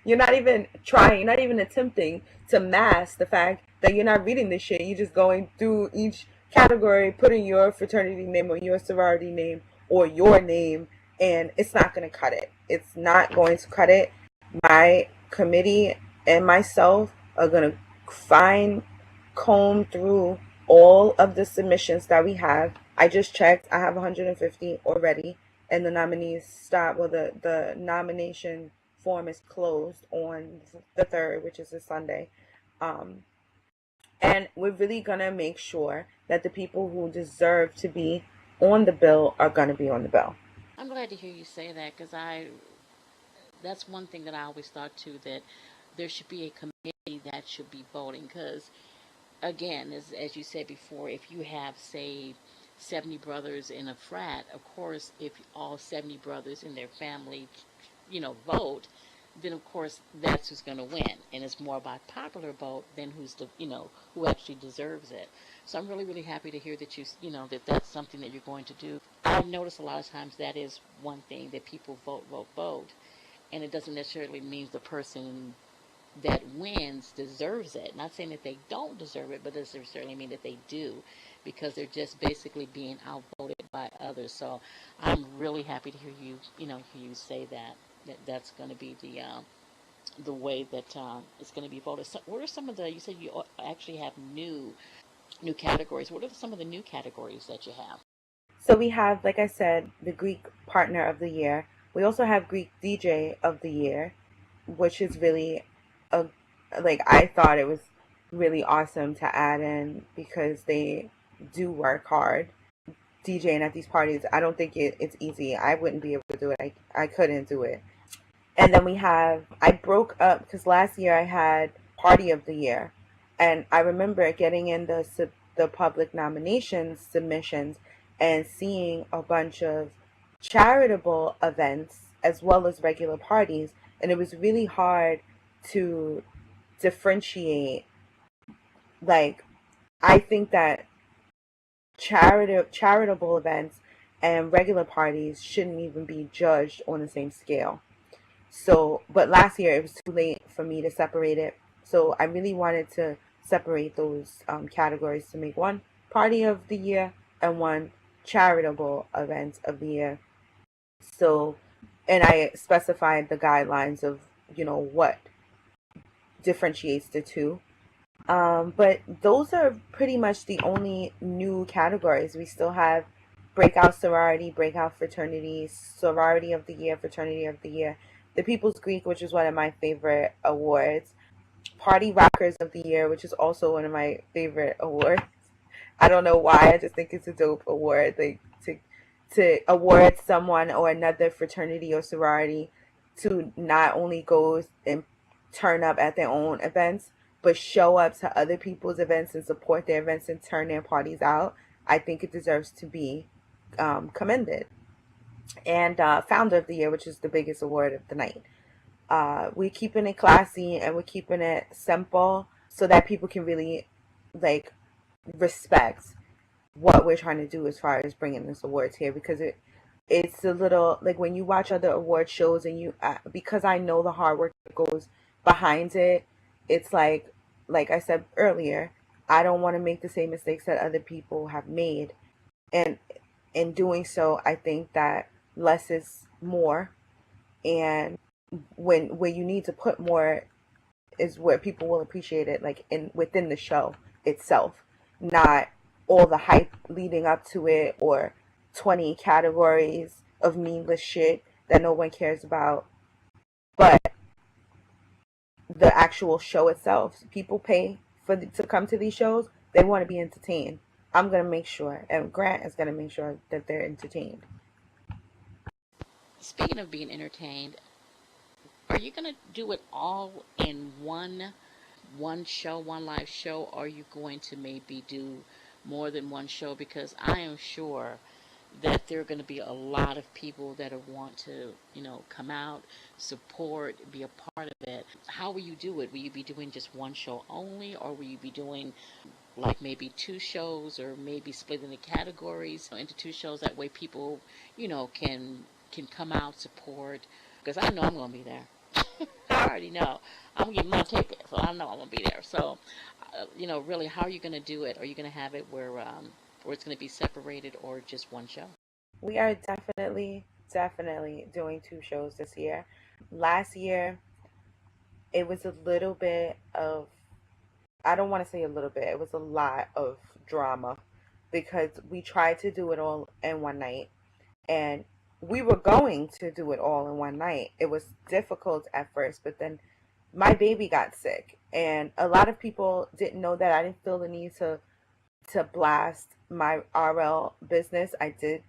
B: you're not even trying, you're not even attempting to mask the fact that you're not reading this shit. You're just going through each category, putting your fraternity name or your sorority name or your name, and it's not going to cut it. It's not going to cut it. My committee and myself are going to fine comb through all of the submissions that we have. I just checked. I have 150 already, and the nominees stop. Well, the nomination form is closed on the 3rd, which is a Sunday. And we're really going to make sure that the people who deserve to be on the bill are going to be on the bill.
A: I'm glad to hear you say that, because that's one thing that I always thought too, that there should be a committee that should be voting. Because again, as you said before, if you have, say, 70 brothers in a frat, of course, if all 70 brothers in their family, vote, then of course that's who's going to win, and it's more about popular vote than who's the who actually deserves it. So I'm really really happy to hear that that that's something that you're going to do. I've noticed a lot of times that is one thing that people vote, and it doesn't necessarily mean the person that wins deserves it. Not saying that they don't deserve it, but it doesn't necessarily mean that they do, because they're just basically being outvoted by others. So I'm really happy to hear hear you say that that's going to be the way that it's going to be voted. So what are some of the? You said you actually have new categories. What are some of the new categories that you have?
B: So we have, like I said, the Greek Partner of the Year. We also have Greek DJ of the Year, which is really a like I thought it was really awesome to add in because they do work hard DJing at these parties. I don't think it's easy. I wouldn't be able to do it. I couldn't do it. And then we have, I broke up because last year I had Party of the Year. And I remember getting in the public nominations submissions and seeing a bunch of charitable events as well as regular parties. And it was really hard to differentiate. Like, I think that charitable events and regular parties shouldn't even be judged on the same scale. So, but last year it was too late for me to separate it. So I really wanted to separate those categories to make one party of the year and one charitable event of the year. So, and I specified the guidelines of, what differentiates the two. But those are pretty much the only new categories. We still have breakout sorority, breakout fraternity, sorority of the year, fraternity of the year, the People's Greek, which is one of my favorite awards, party rockers of the year, which is also one of my favorite awards. I don't know why. I just think it's a dope award. Like to award someone or another fraternity or sorority to not only go and turn up at their own events, but show up to other people's events and support their events and turn their parties out. I think it deserves to be commended. And Founder of the Year, which is the biggest award of the night. We're keeping it classy and we're keeping it simple so that people can really like respect what we're trying to do as far as bringing this awards here, because it's a little like when you watch other award shows and you because I know the hard work that goes behind it. It's like I said earlier, I don't want to make the same mistakes that other people have made, and in doing so I think that less is more, and when where you need to put more is where people will appreciate it, like in within the show itself, not all the hype leading up to it or 20 categories of meaningless shit that no one cares about, but the actual show itself. People pay to come to these shows. They want to be entertained. I'm gonna make sure, and Grant is gonna make sure that they're entertained.
A: Speaking of being entertained, are you going to do it all in one show, one live show, or are you going to maybe do more than one show? Because I am sure that there are going to be a lot of people that want to, come out, support, be a part of it. How will you do it? Will you be doing just one show only, or will you be doing like maybe two shows, or maybe splitting the categories into two shows? That way, people, can come out, support. Because I know I'm going to be there. I already know. I'm getting my ticket, so I know I'm gonna be there. So, really, how are you gonna do it? Are you gonna have it where it's gonna be separated, or just one show?
B: We are definitely doing two shows this year. Last year, it was a little bit of, I don't want to say a little bit, it was a lot of drama because we tried to do it all in one night, and we were going to do it all in one night. It was difficult at first, but then my baby got sick, and a lot of people didn't know that. I didn't feel the need to blast my RL business. I did,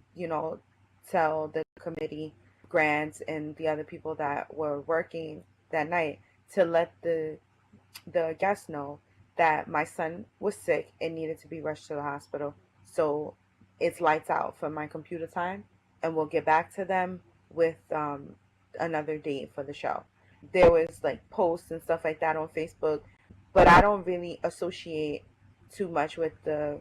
B: tell the committee, grants, and the other people that were working that night to let the guests know that my son was sick and needed to be rushed to the hospital. So it's lights out for my computer time, and we'll get back to them with another date for the show. there was like posts and stuff like that on Facebook, but I don't really associate too much with the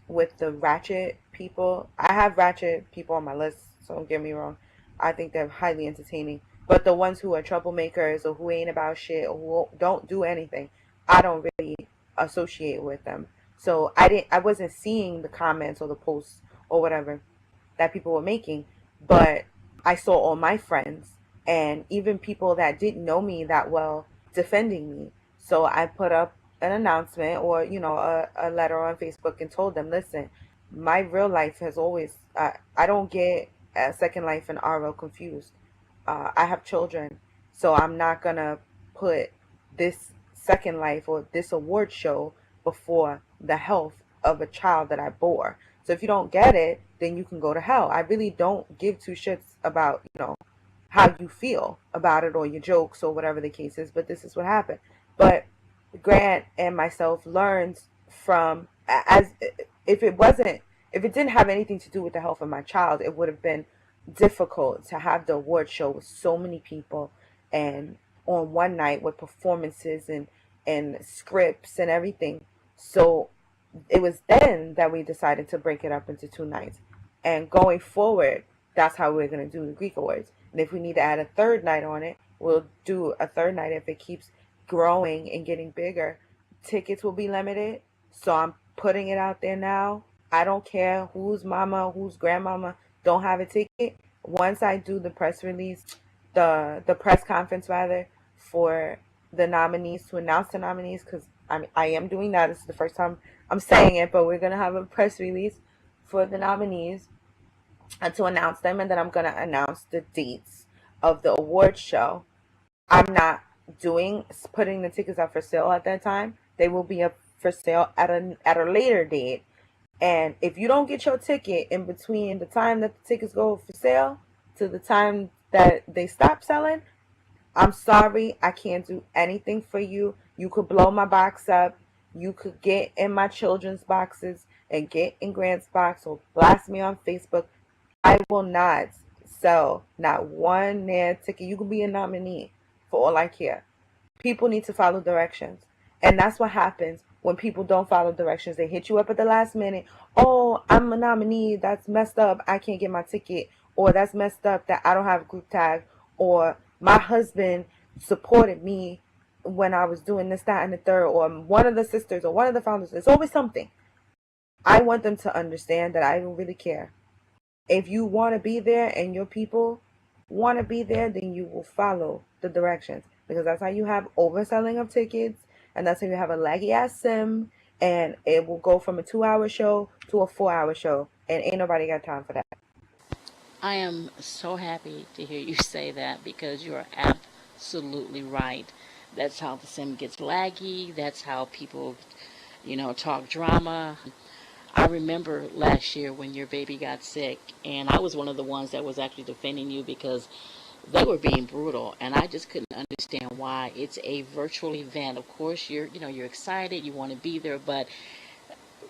B: ratchet people. I have ratchet people on my list, so don't get me wrong. I think they're highly entertaining. But the ones who are troublemakers or who ain't about shit or who don't do anything, I don't really associate with them. So I wasn't seeing the comments or the posts or whatever that people were making, but I saw all my friends and even people that didn't know me that well defending me. So I put up an announcement or, a letter on Facebook and told them, listen, my real life has always, I don't get Second Life and RL confused. I have children, so I'm not going to put this Second Life or this award show before the health of a child that I bore. So if you don't get it, then you can go to hell. I really don't give two shits about, how you feel about it or your jokes or whatever the case is, but this is what happened. But Grant and myself learned from, as if it didn't have anything to do with the health of my child, it would have been difficult to have the award show with so many people and on one night with performances and scripts and everything. So it was then that we decided to break it up into 2 nights. And going forward, that's how we're going to do the Greek Awards. And if we need to add a third night on it, we'll do a third night if it keeps growing and getting bigger. Tickets will be limited. So I'm putting it out there now. I don't care whose mama, whose grandmama don't have a ticket. Once I do the press release, the press conference rather, for the nominees, to announce the nominees, because I am doing that. This is the first time I'm saying it, but we're gonna have a press release for the nominees and to announce them, and then I'm gonna announce the dates of the award show. I'm not doing putting the tickets up for sale at that time. They will be up for sale at a later date. And if you don't get your ticket in between the time that the tickets go for sale to the time that they stop selling, I'm sorry, I can't do anything for you. You could blow my box up. You could get in my children's boxes and get in Grant's box or blast me on Facebook. I will not sell not one nair ticket. You could be a nominee for all I care. People need to follow directions. And that's what happens when people don't follow directions. They hit you up at the last minute. Oh, I'm a nominee. That's messed up. I can't get my ticket. Or that's messed up that I don't have a group tag. Or my husband supported me when I was doing this, that, and the third. Or one of the sisters or one of the founders. It's always something. I want them to understand that I don't really care. If you want to be there and your people want to be there, then you will follow the directions, because that's how you have overselling of tickets, and that's how you have a laggy ass sim, and it will go from a 2 hour show to a 4 hour show, and ain't nobody got time for that.
A: I am so happy to hear you say that because you are absolutely right. That's how the sim gets laggy. That's how people, talk drama. I remember last year when your baby got sick, and I was one of the ones that was actually defending you because they were being brutal, and I just couldn't understand why. It's a virtual event. Of course, you're excited, you want to be there, but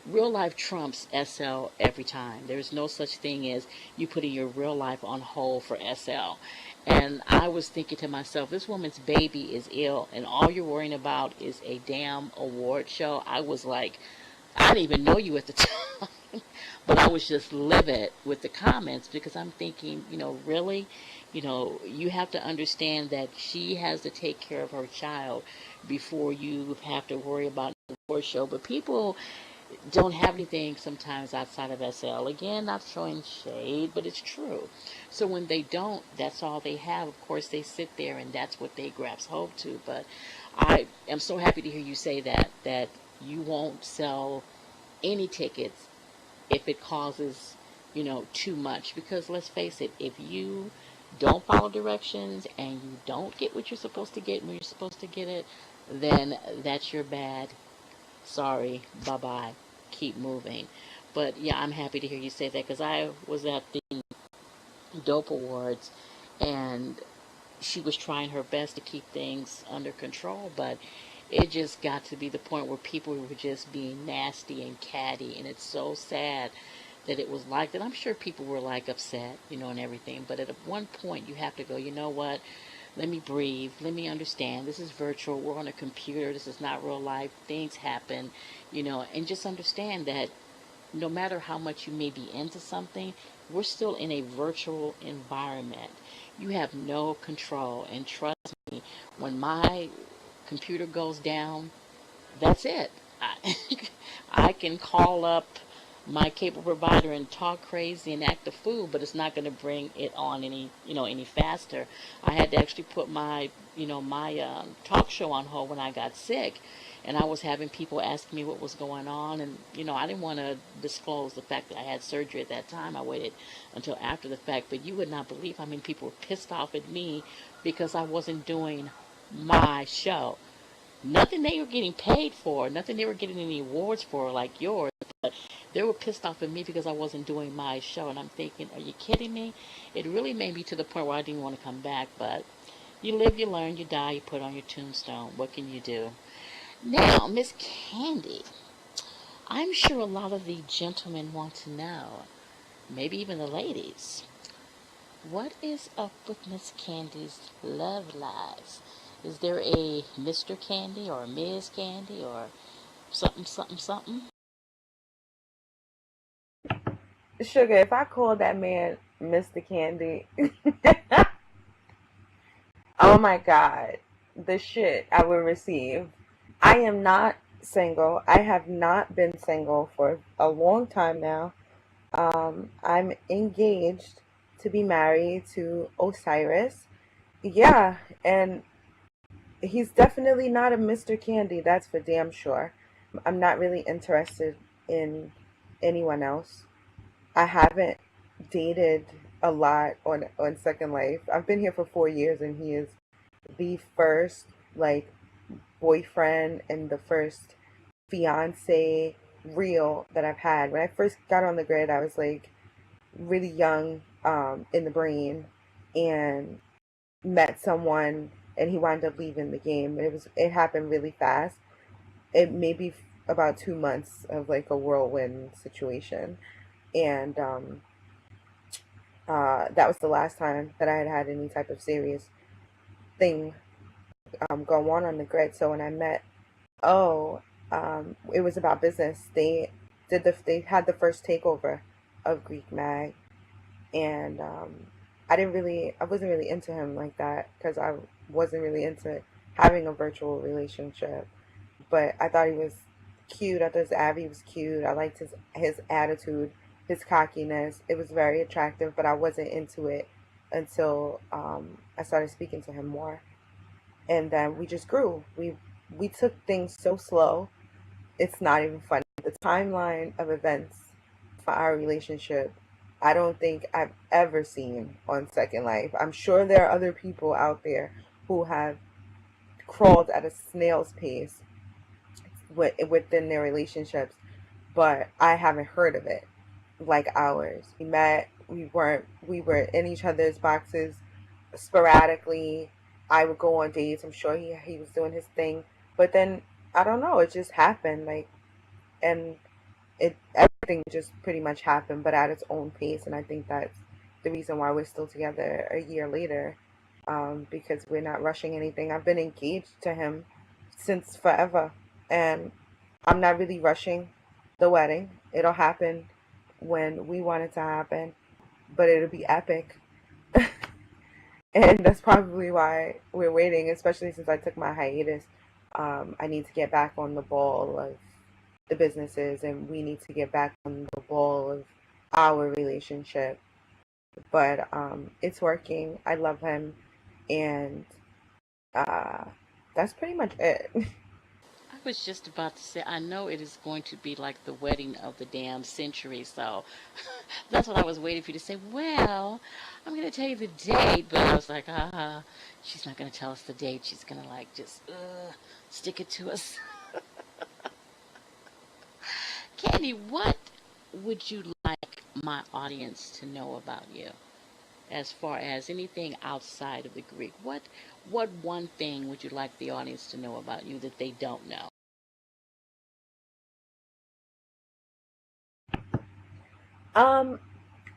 A: real life trumps SL every time. There's no such thing as you putting your real life on hold for SL. And I was thinking to myself, this woman's baby is ill, and all you're worrying about is a damn award show. I was like, I didn't even know you at the time, but I was just livid with the comments because I'm thinking, really, you have to understand that she has to take care of her child before you have to worry about the award show. But people don't have anything sometimes outside of SL. Again, not showing shade, but it's true. So when they don't, that's all they have. Of course, they sit there and that's what they grasp hold to. But I am so happy to hear you say that you won't sell any tickets if it causes, too much. Because let's face it, if you don't follow directions and you don't get what you're supposed to get when you're supposed to get it, then that's your bad. Sorry, bye bye. Keep moving. But yeah, I'm happy to hear you say that because I was at the Dope Awards and she was trying her best to keep things under control, but it just got to be the point where people were just being nasty and catty, and it's so sad that it was like that. I'm sure people were like upset, and everything, but at one point you have to go, you know what? let me breathe, let me understand. This is virtual. We're on a computer. This is not real life. Things happen, and just understand that no matter how much you may be into something, we're still in a virtual environment. You have no control. And trust me, when my computer goes down, that's it. I, I can call up my cable provider and talk crazy and act a fool, but it's not going to bring it on any faster. I had to actually put my talk show on hold when I got sick, and I was having people ask me what was going on, and I didn't want to disclose the fact that I had surgery at that time. I waited until after the fact, but you would not believe how many people were pissed off at me because I wasn't doing my show. Nothing they were getting paid for, nothing they were getting any awards for like yours, but they were pissed off at me because I wasn't doing my show. And I'm thinking, are you kidding me? It really made me to the point where I didn't want to come back. But you live, you learn, you die, you put on your tombstone. What can you do? Now, Miss Kandee, I'm sure a lot of the gentlemen want to know, maybe even the ladies, what is up with Miss Kandee's love lives? Is there a Mr. Kandee or a Ms. Kandee or something, something, something?
B: Sugar, if I called that man Mr. Candy, oh my God, the shit I would receive. I am not single. I have not been single for a long time now. I'm engaged to be married to Osiris. Yeah, and he's definitely not a Mr. Candy, that's for damn sure. I'm not really interested in anyone else. I haven't dated a lot on Second Life. I've been here for 4 years, and he is the first like boyfriend and the first fiance real that I've had. When I first got on the grid, I was like really young in the brain, and met someone, and he wound up leaving the game. It happened really fast. It maybe about 2 months of like a whirlwind situation, and that was the last time that I had had any type of serious thing go on the grid. So when I met it was about business. They had the first takeover of Greek Mag, and I wasn't really into him like that because I wasn't really into having a virtual relationship. But I thought he was cute. I thought his Abby was cute. I liked his attitude, his cockiness. It was very attractive, but I wasn't into it until I started speaking to him more, and then we just grew. We took things so slow. It's not even funny. The timeline of events for our relationship, I don't think I've ever seen on Second Life. I'm sure there are other people out there who have crawled at a snail's pace within their relationships, but I haven't heard of it like ours. We met, we were in each other's boxes sporadically. I would go on dates. I'm sure he was doing his thing, but then I don't know. It just happened, and it everything just pretty much happened, but at its own pace. And I think that's the reason why we're still together a year later, because we're not rushing anything. I've been engaged to him since forever, and I'm not really rushing the wedding. It'll happen when we want it to happen, but it'll be epic. And that's probably why we're waiting, especially since I took my hiatus. I need to get back on the ball of the businesses, and we need to get back on the ball of our relationship. But it's working. I love him, and uh, that's pretty much it.
A: I was just about to say, I know it is going to be like the wedding of the damn century, so that's what I was waiting for you to say. Well, I'm going to tell you the date, but I was like, she's not going to tell us the date. She's going to like just stick it to us. Candy, what would you like my audience to know about you? As far as anything outside of the Greek, what one thing would you like the audience to know about you that they don't know?
B: um,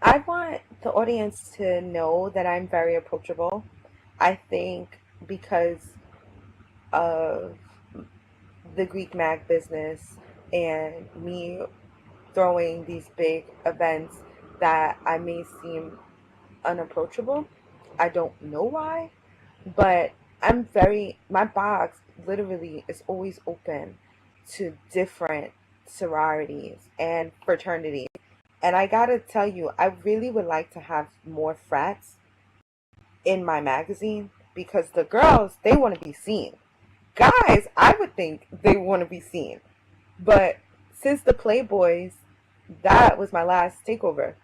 B: I want the audience to know that I'm very approachable. I think because of the Greek mag business and me throwing these big events that I may seem unapproachable. I don't know why, but my box literally is always open to different sororities and fraternities. And I gotta tell you, I really would like to have more frats in my magazine because the girls, they want to be seen. Guys, I would think they want to be seen. But since the Playboys, that was my last takeover,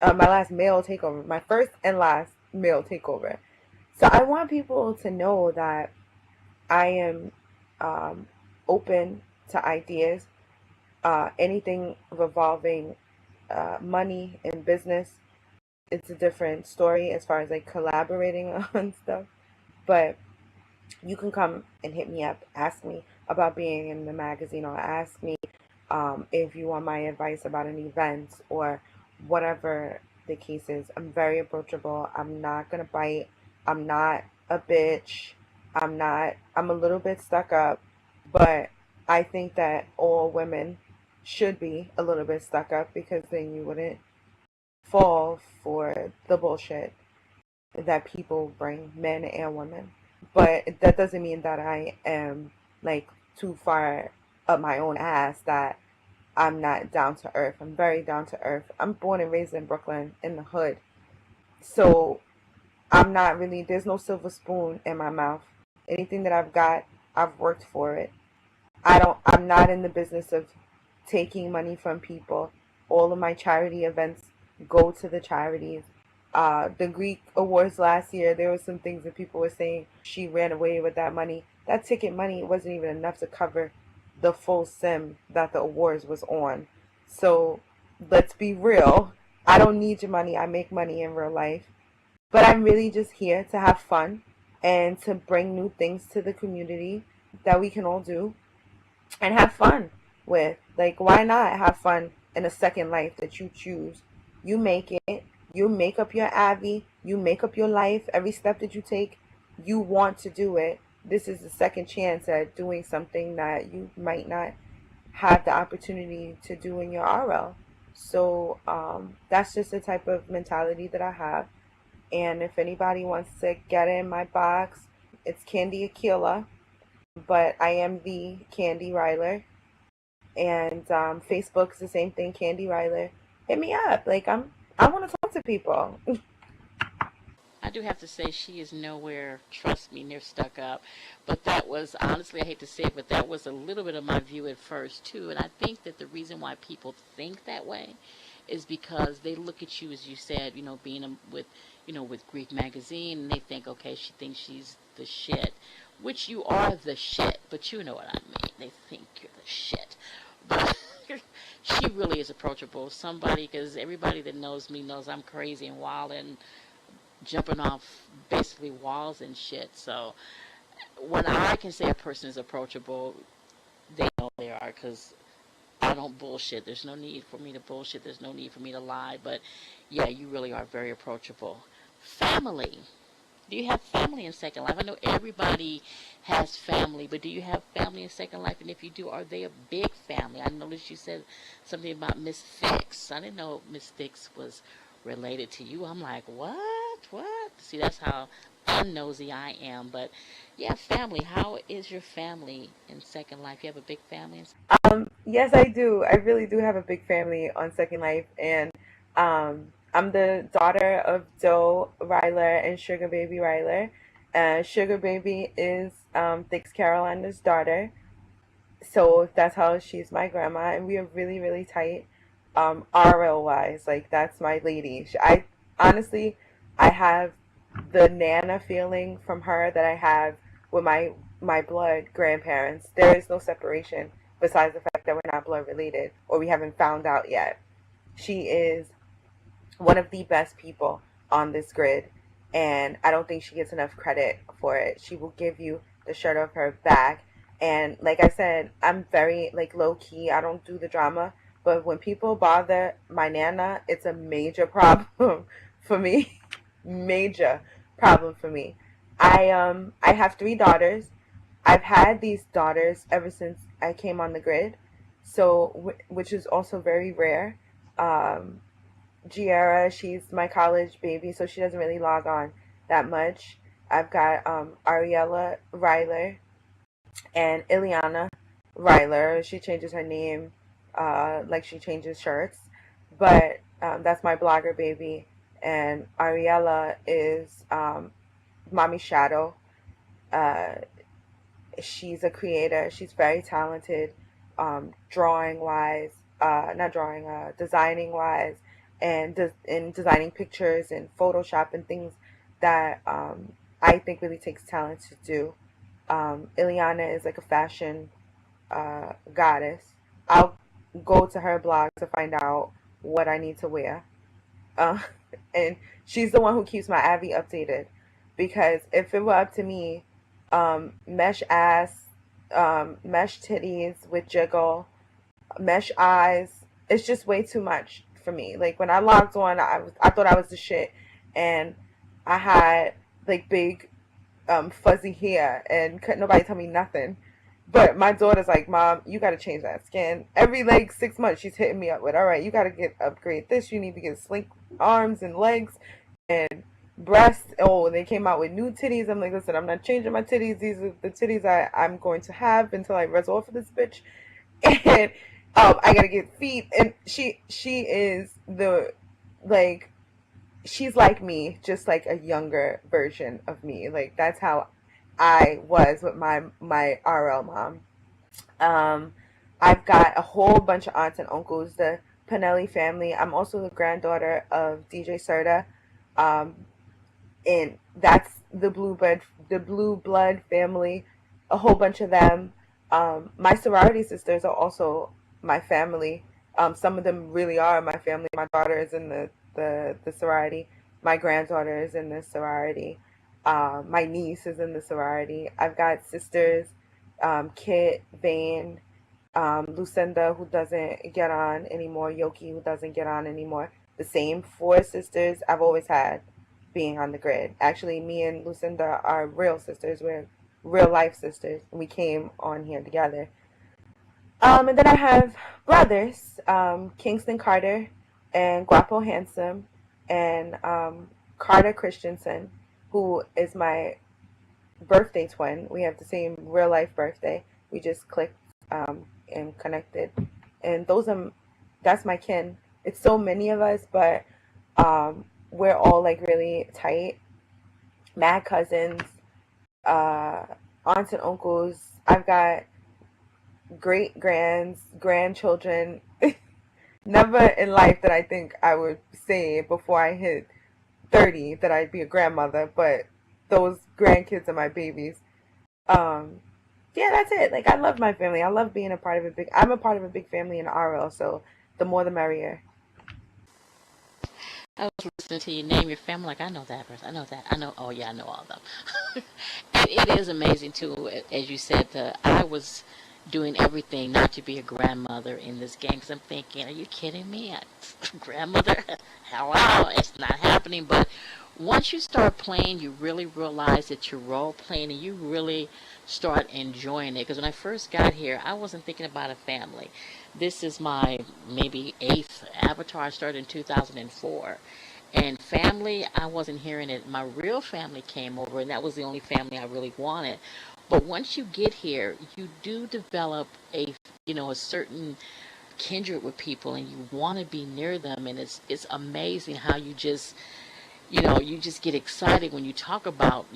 B: my last male takeover, my first and last male takeover. So I want people to know that I am um, open to ideas, anything revolving money and business. It's a different story as far as like collaborating on stuff. But you can come and hit me up, ask me about being in the magazine, or ask me if you want my advice about an event or whatever the case is. I'm very approachable. I'm not going to bite. I'm not a bitch. I'm a little bit stuck up, but I think that all women should be a little bit stuck up because then you wouldn't fall for the bullshit that people bring, men and women. But that doesn't mean that I am like too far up my own ass that I'm not down to earth. I'm very down to earth. I'm born and raised in Brooklyn in the hood. So I'm not really, there's no silver spoon in my mouth. Anything that I've got, I've worked for it. I'm not in the business of taking money from people. All of my charity events go to the charities. The Greek awards last year, there were some things that people were saying she ran away with that money. That ticket money wasn't even enough to cover the full sim that the awards was on. So let's be real. I don't need your money. I make money in real life. But I'm really just here to have fun and to bring new things to the community that we can all do and have fun with. Like, why not have fun in a second life that you choose? You make it. You make up your Abby. You make up your life. Every step that you take, you want to do it. This is the second chance at doing something that you might not have the opportunity to do in your RL. So that's just the type of mentality that I have. And if anybody wants to get in my box, it's Kandee Aquila, but I am the Kandee Riler. And Facebook's the same thing, Kandee Riler. Hit me up. I want to talk to people.
A: I do have to say she is nowhere, trust me, near stuck up. But that was, honestly, I hate to say it, but that was a little bit of my view at first, too. And I think that the reason why people think that way is because they look at you, as you said, being with Greek magazine, and they think, okay, she thinks she's the shit, which you are the shit, but you know what I mean. They think you're the shit. But she really is approachable. Somebody, because everybody that knows me knows I'm crazy and wild and jumping off basically walls and shit. So when I can say a person is approachable, they know they are because I don't bullshit. There's no need for me to bullshit. There's no need for me to lie. But yeah, you really are very approachable. Family. Do you have family in Second Life? I know everybody has family, but do you have family in Second Life? And if you do, are they a big family? I noticed you said something about Miss Fix. I didn't know Miss Fix was related to you. I'm like, what? What? See, that's how unnosy I am. But yeah, family. How is your family in Second Life? You have a big family?
B: Yes, I do. I really do have a big family on Second Life, and I'm the daughter of Joe Riler and Sugar Baby Riler. Sugar Baby is Thix Carolina's daughter, so that's how she's my grandma, and we are really, really tight. RL wise, like that's my lady. I honestly, I have the Nana feeling from her that I have with my blood grandparents. There is no separation besides the fact that we're not blood related or we haven't found out yet. She is one of the best people on this grid, and I don't think she gets enough credit for it. She will give you the shirt off her back, and like I said, I'm very like low key. I don't do the drama, but when people bother my nana, it's a major problem for me. Major problem for me. I have three daughters. I've had these daughters ever since I came on the grid, so which is also very rare. Um, Giera, she's my college baby, so she doesn't really log on that much. I've got Ariella Riler and Ileana Riler. She changes her name like she changes shirts, but that's my blogger baby. And Ariella is Mommy Shadow. Uh, she's a creator. She's very talented, drawing wise, not drawing, designing wise, and in designing pictures and Photoshop and things that I think really takes talent to do. Ileana is like a fashion goddess. I'll go to her blog to find out what I need to wear. Uh, and she's the one who keeps my Abby updated. Because if it were up to me, mesh ass, mesh titties with jiggle, mesh eyes, it's just way too much for me. Like when I logged on, I thought I was the shit, and I had like big fuzzy hair, and couldn't nobody tell me nothing. But my daughter's like, Mom, you got to change that skin. Every like 6 months, she's hitting me up with, all right, you got to get upgrade this. You need to get slink arms and legs and breasts. Oh, they came out with new titties. I'm like, listen, I'm not changing my titties. These are the titties I'm going to have until I resolve for this bitch. And I got to get feet. And she is the like she's like me, just like a younger version of me. Like that's how I was with my RL mom. Um, I've got a whole bunch of aunts and uncles, the Pinelli family. I'm also the granddaughter of DJ Serta, um, and that's the blue blood family. A whole bunch of them. My sorority sisters are also my family. Some of them really are my family. My daughter is in the sorority. My granddaughter is in the sorority. My niece is in the sorority. I've got sisters, Kit, Vane, Lucinda, who doesn't get on anymore, Yoki, who doesn't get on anymore. The same four sisters I've always had being on the grid. Actually, me and Lucinda are real sisters. We're real life sisters. We came on here together. And then I have brothers, Kingston Carter and Guapo Handsome, and Carter Christensen, who is my birthday twin. We have the same real life birthday. We just clicked and connected. And that's my kin. It's so many of us, but we're all like really tight. Mad cousins, uh, aunts and uncles. I've got grandchildren. Never in life did I think I would say before I hit 30 that I'd be a grandmother, but those grandkids are my babies. Um, yeah, that's it. Like I love my family. I love being a part of a big. I'm a part of a big family in RL, so the more the merrier.
A: I was listening to you name your family. Like, I know that person. I know that. I know. Oh, yeah, I know all of them. And it is amazing, too. As you said, I was doing everything not to be a grandmother in this game because I'm thinking, are you kidding me? Grandmother? Hello. It's not happening. But once you start playing, you really realize that you're role playing and you really start enjoying it. Because when I first got here, I wasn't thinking about a family. This is my maybe eighth avatar. I started in 2004. And family, I wasn't hearing it. My real family came over, and that was the only family I really wanted. But once you get here, you do develop a certain kindred with people, and you want to be near them. And it's amazing how you just get excited when you talk about,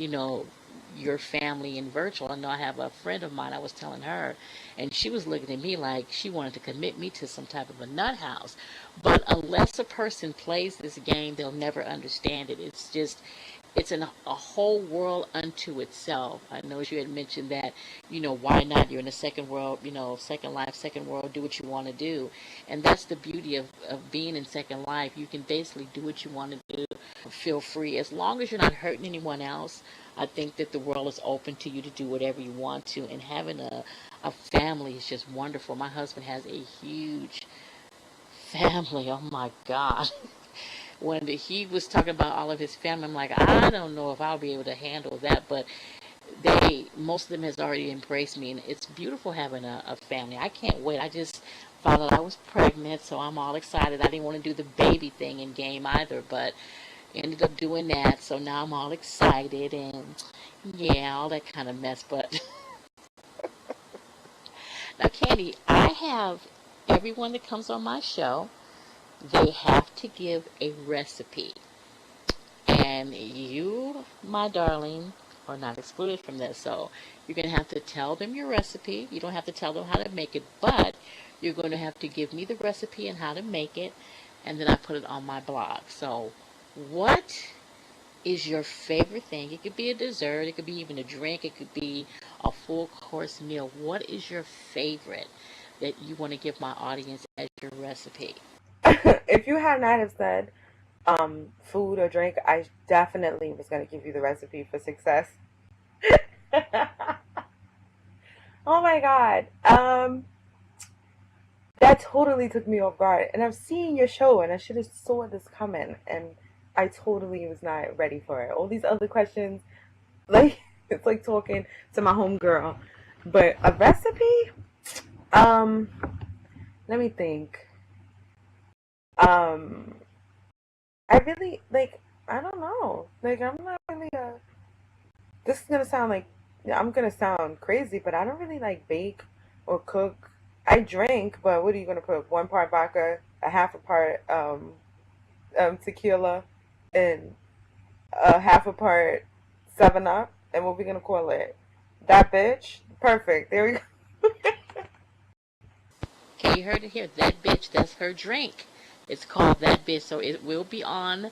A: your family in virtual. I know I have a friend of mine, I was telling her, and she was looking at me like she wanted to commit me to some type of a nut house. But unless a person plays this game, they'll never understand it. It's a whole world unto itself. I know you had mentioned that, why not? You're in a second world, second life, second world, do what you want to do. And that's the beauty of being in second life. You can basically do what you want to do, feel free. As long as you're not hurting anyone else, I think that the world is open to you to do whatever you want to. And having a family is just wonderful. My husband has a huge family. Oh my God. when he was talking about all of his family, I'm like, I don't know if I'll be able to handle that, but most of them has already embraced me, and it's beautiful having a family. I can't wait. I just found out I was pregnant, so I'm all excited. I didn't want to do the baby thing in game either, but ended up doing that, so now I'm all excited, and yeah, all that kind of mess. But now, Candy, I have everyone that comes on my show, they have to give a recipe. And you, my darling, are not excluded from this. So you're going to have to tell them your recipe. You don't have to tell them how to make it, but you're going to have to give me the recipe and how to make it, and then I put it on my blog. So what is your favorite thing? It could be a dessert, it could be even a drink, it could be a full course meal. What is your favorite that you want to give my audience as your recipe?
B: If you had not have said food or drink, I definitely was going to give you the recipe for success. Oh my god. That totally took me off guard. And I've seen your show and I should have saw this coming, and I totally was not ready for it. All these other questions, like it's like talking to my homegirl. But a recipe? Um, let me think. Um, I really like. I don't know. Like, I'm not really a. This is gonna sound like I'm gonna sound crazy, but I don't really like bake or cook. I drink, but what are you gonna put? One part vodka, a half a part tequila, and a half a part 7 Up, and what we gonna call it? That bitch. Perfect. There we go.
A: Okay, you heard it here. That bitch, that's her drink. It's called That Bitch, so it will be on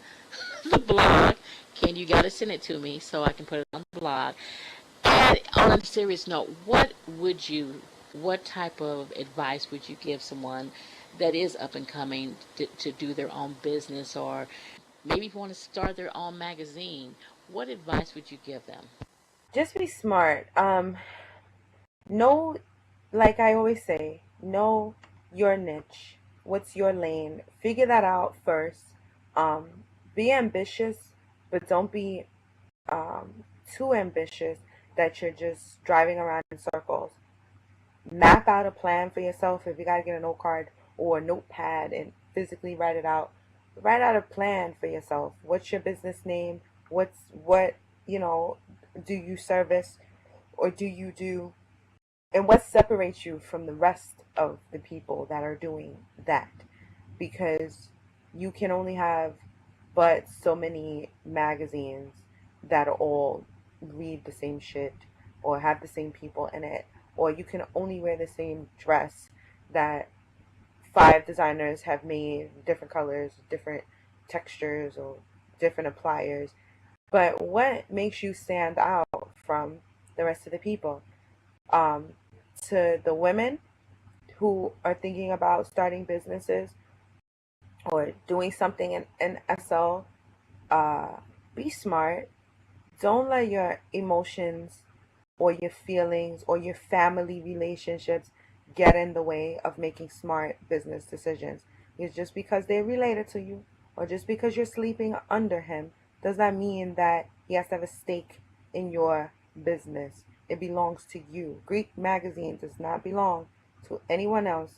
A: the blog. Ken, you got to send it to me so I can put it on the blog. And on a serious note, what type of advice would you give someone that is up and coming to do their own business, or maybe if you want to start their own magazine? What advice would you give them?
B: Just be smart. Know, like I always say, know your niche. What's your lane? Figure that out first. Be ambitious, but don't be too ambitious that you're just driving around in circles. Map out a plan for yourself. If you got to get a note card or a notepad and physically write it out, write out a plan for yourself. What's your business name? What, you know, do you service or do you do? And what separates you from the rest of the people that are doing that? Because you can only have but so many magazines that all read the same shit or have the same people in it, or you can only wear the same dress that five designers have made, different colors, different textures, or different appliers. But what makes you stand out from the rest of the people? um, to the women who are thinking about starting businesses or doing something in SL, uh, be smart. Don't let your emotions or your feelings or your family relationships get in the way of making smart business decisions. It's just because they're related to you or just because you're sleeping under him does not mean that he has to have a stake in your business. It belongs to you. Greek Magazine does not belong to anyone else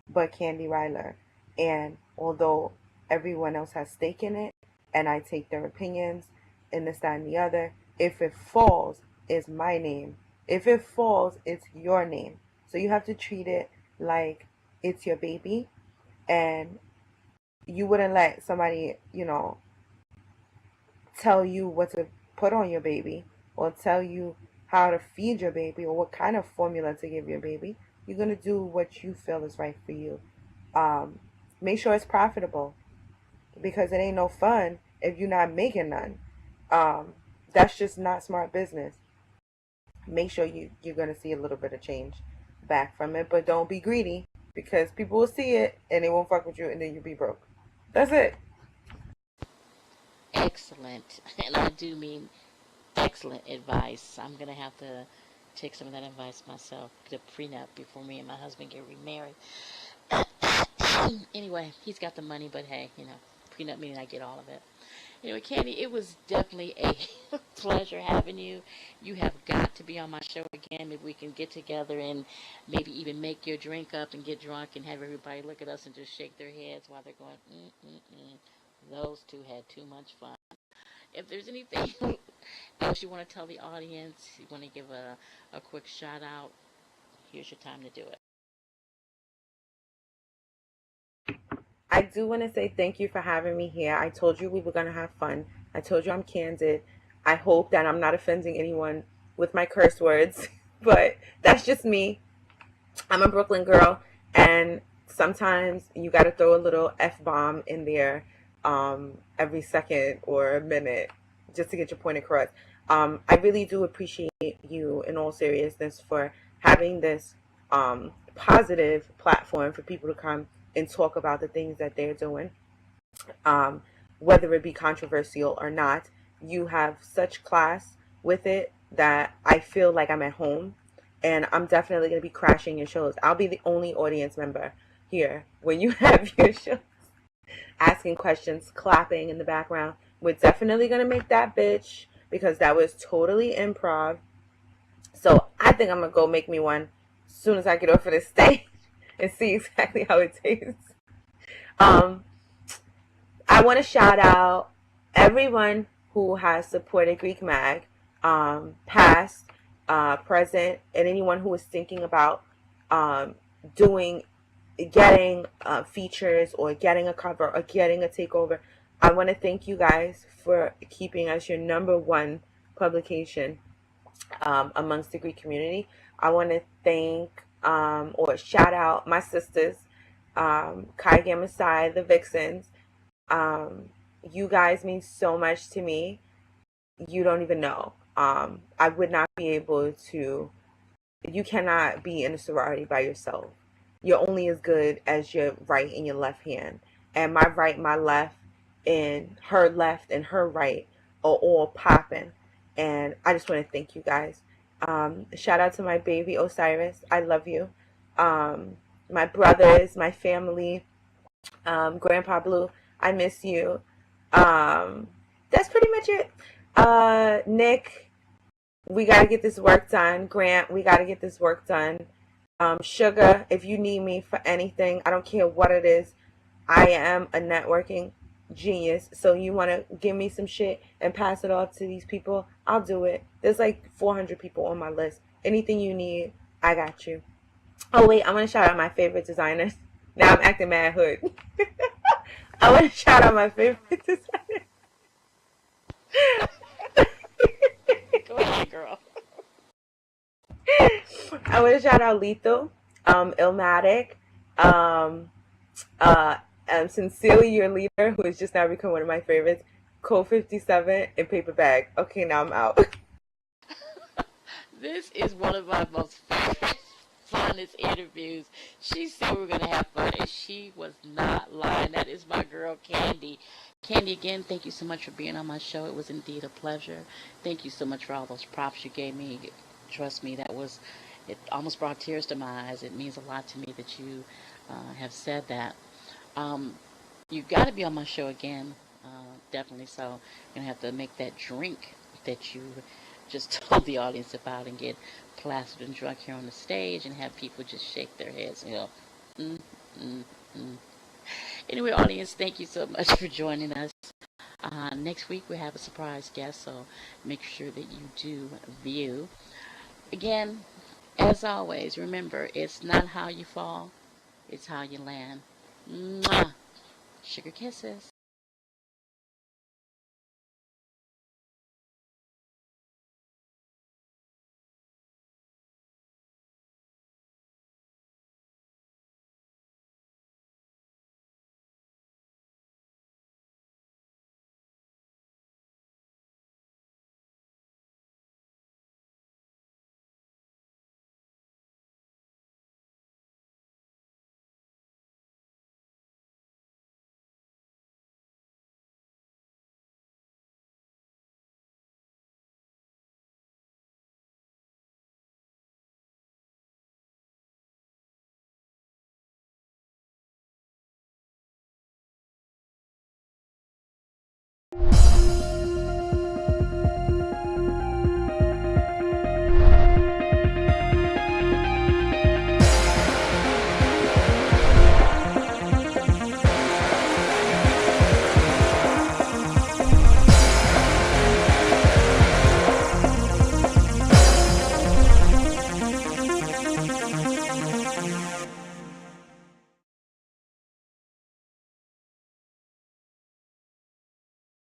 B: but Kandee Riler. And although everyone else has stake in it, and I take their opinions and this, that, and the other, if it falls, it's my name. If it falls, it's your name. So you have to treat it like it's your baby, and you wouldn't let somebody, tell you what to put on your baby or tell you how to feed your baby or what kind of formula to give your baby. You're going to do what you feel is right for you. Um, Make sure it's profitable because it ain't no fun if you're not making none. Um, that's just not smart business. Make sure you're going to see a little bit of change back from it, but don't be greedy because people will see it and they won't fuck with you and then you'll be broke. That's it.
A: Excellent. And I do mean excellent advice. I'm going to have to take some of that advice myself, the prenup before me and my husband get remarried. Anyway, he's got the money, but hey, peanut meaning I get all of it. Anyway, Kandee, it was definitely a pleasure having you. You have got to be on my show again. Maybe we can get together and maybe even make your drink up and get drunk and have everybody look at us and just shake their heads while they're going, those two had too much fun. If there's anything else you want to tell the audience, you want to give a quick shout out, here's your time to do it.
B: I do want to say thank you for having me here. I told you we were going to have fun. I told you I'm candid. I hope that I'm not offending anyone with my curse words, but that's just me. I'm a Brooklyn girl, and sometimes you got to throw a little F-bomb in there every second or minute just to get your point across. I really do appreciate you, in all seriousness, for having this positive platform for people to come and talk about the things that they're doing, whether it be controversial or not. You have such class with it that I feel like I'm at home, and I'm definitely going to be crashing your shows. I'll be the only audience member here when you have your shows, asking questions, clapping in the background. We're definitely going to make that bitch, because that was totally improv. So I think I'm going to go make me one as soon as I get off of this stage and see exactly how it tastes. I want to shout out everyone who has supported Greek Mag, past, present, and anyone who is thinking about doing, getting features or getting a cover or getting a takeover. I want to thank you guys for keeping us your #1 publication amongst the Greek community. I want to thank or shout out my sisters, Kai Gamma Psi, the Vixens. You guys mean so much to me. You don't even know. I would not be able to. You cannot be in a sorority by yourself. You're only as good as your right and your left hand. And my right, my left, and her left and her right are all popping. And I just want to thank you guys. Shout out to my baby Osiris. I love you. My brothers, my family, Grandpa Blue, I miss you. That's pretty much it. Nick, we got to get this work done. Grant, we got to get this work done. Sugar, if you need me for anything, I don't care what it is. I am a networking genius. So you want to give me some shit and pass it off to these people, I'll do it. There's like 400 people on my list. Anything you need, I got you. Oh, wait, I want to shout out my favorite designers. Now I'm acting mad hood. I want to shout out my favorite designers.
A: Go ahead, girl.
B: I want to shout out Lethal, Illmatic, Sincerely Your Leader, who has just now become one of my favorites, Code 57, and Paper Bag. Okay, now I'm out.
A: This is one of my most favorite, funnest interviews. She said we were going to have fun, and she was not lying. That is my girl, Kandee. Kandee, again, thank you so much for being on my show. It was indeed a pleasure. Thank you so much for all those props you gave me. Trust me, it almost brought tears to my eyes. It means a lot to me that you have said that. You've got to be on my show again. Definitely so. I'm going to have to make that drink that you just told the audience about and get plastered and drunk here on the stage and have people just shake their heads and go, mm, mm, mm. Anyway, audience, thank you so much for joining us. Next week we have a surprise guest, so make sure that you do view. Again, as always, remember, it's not how you fall, it's how you land. Mwah. Sugar kisses.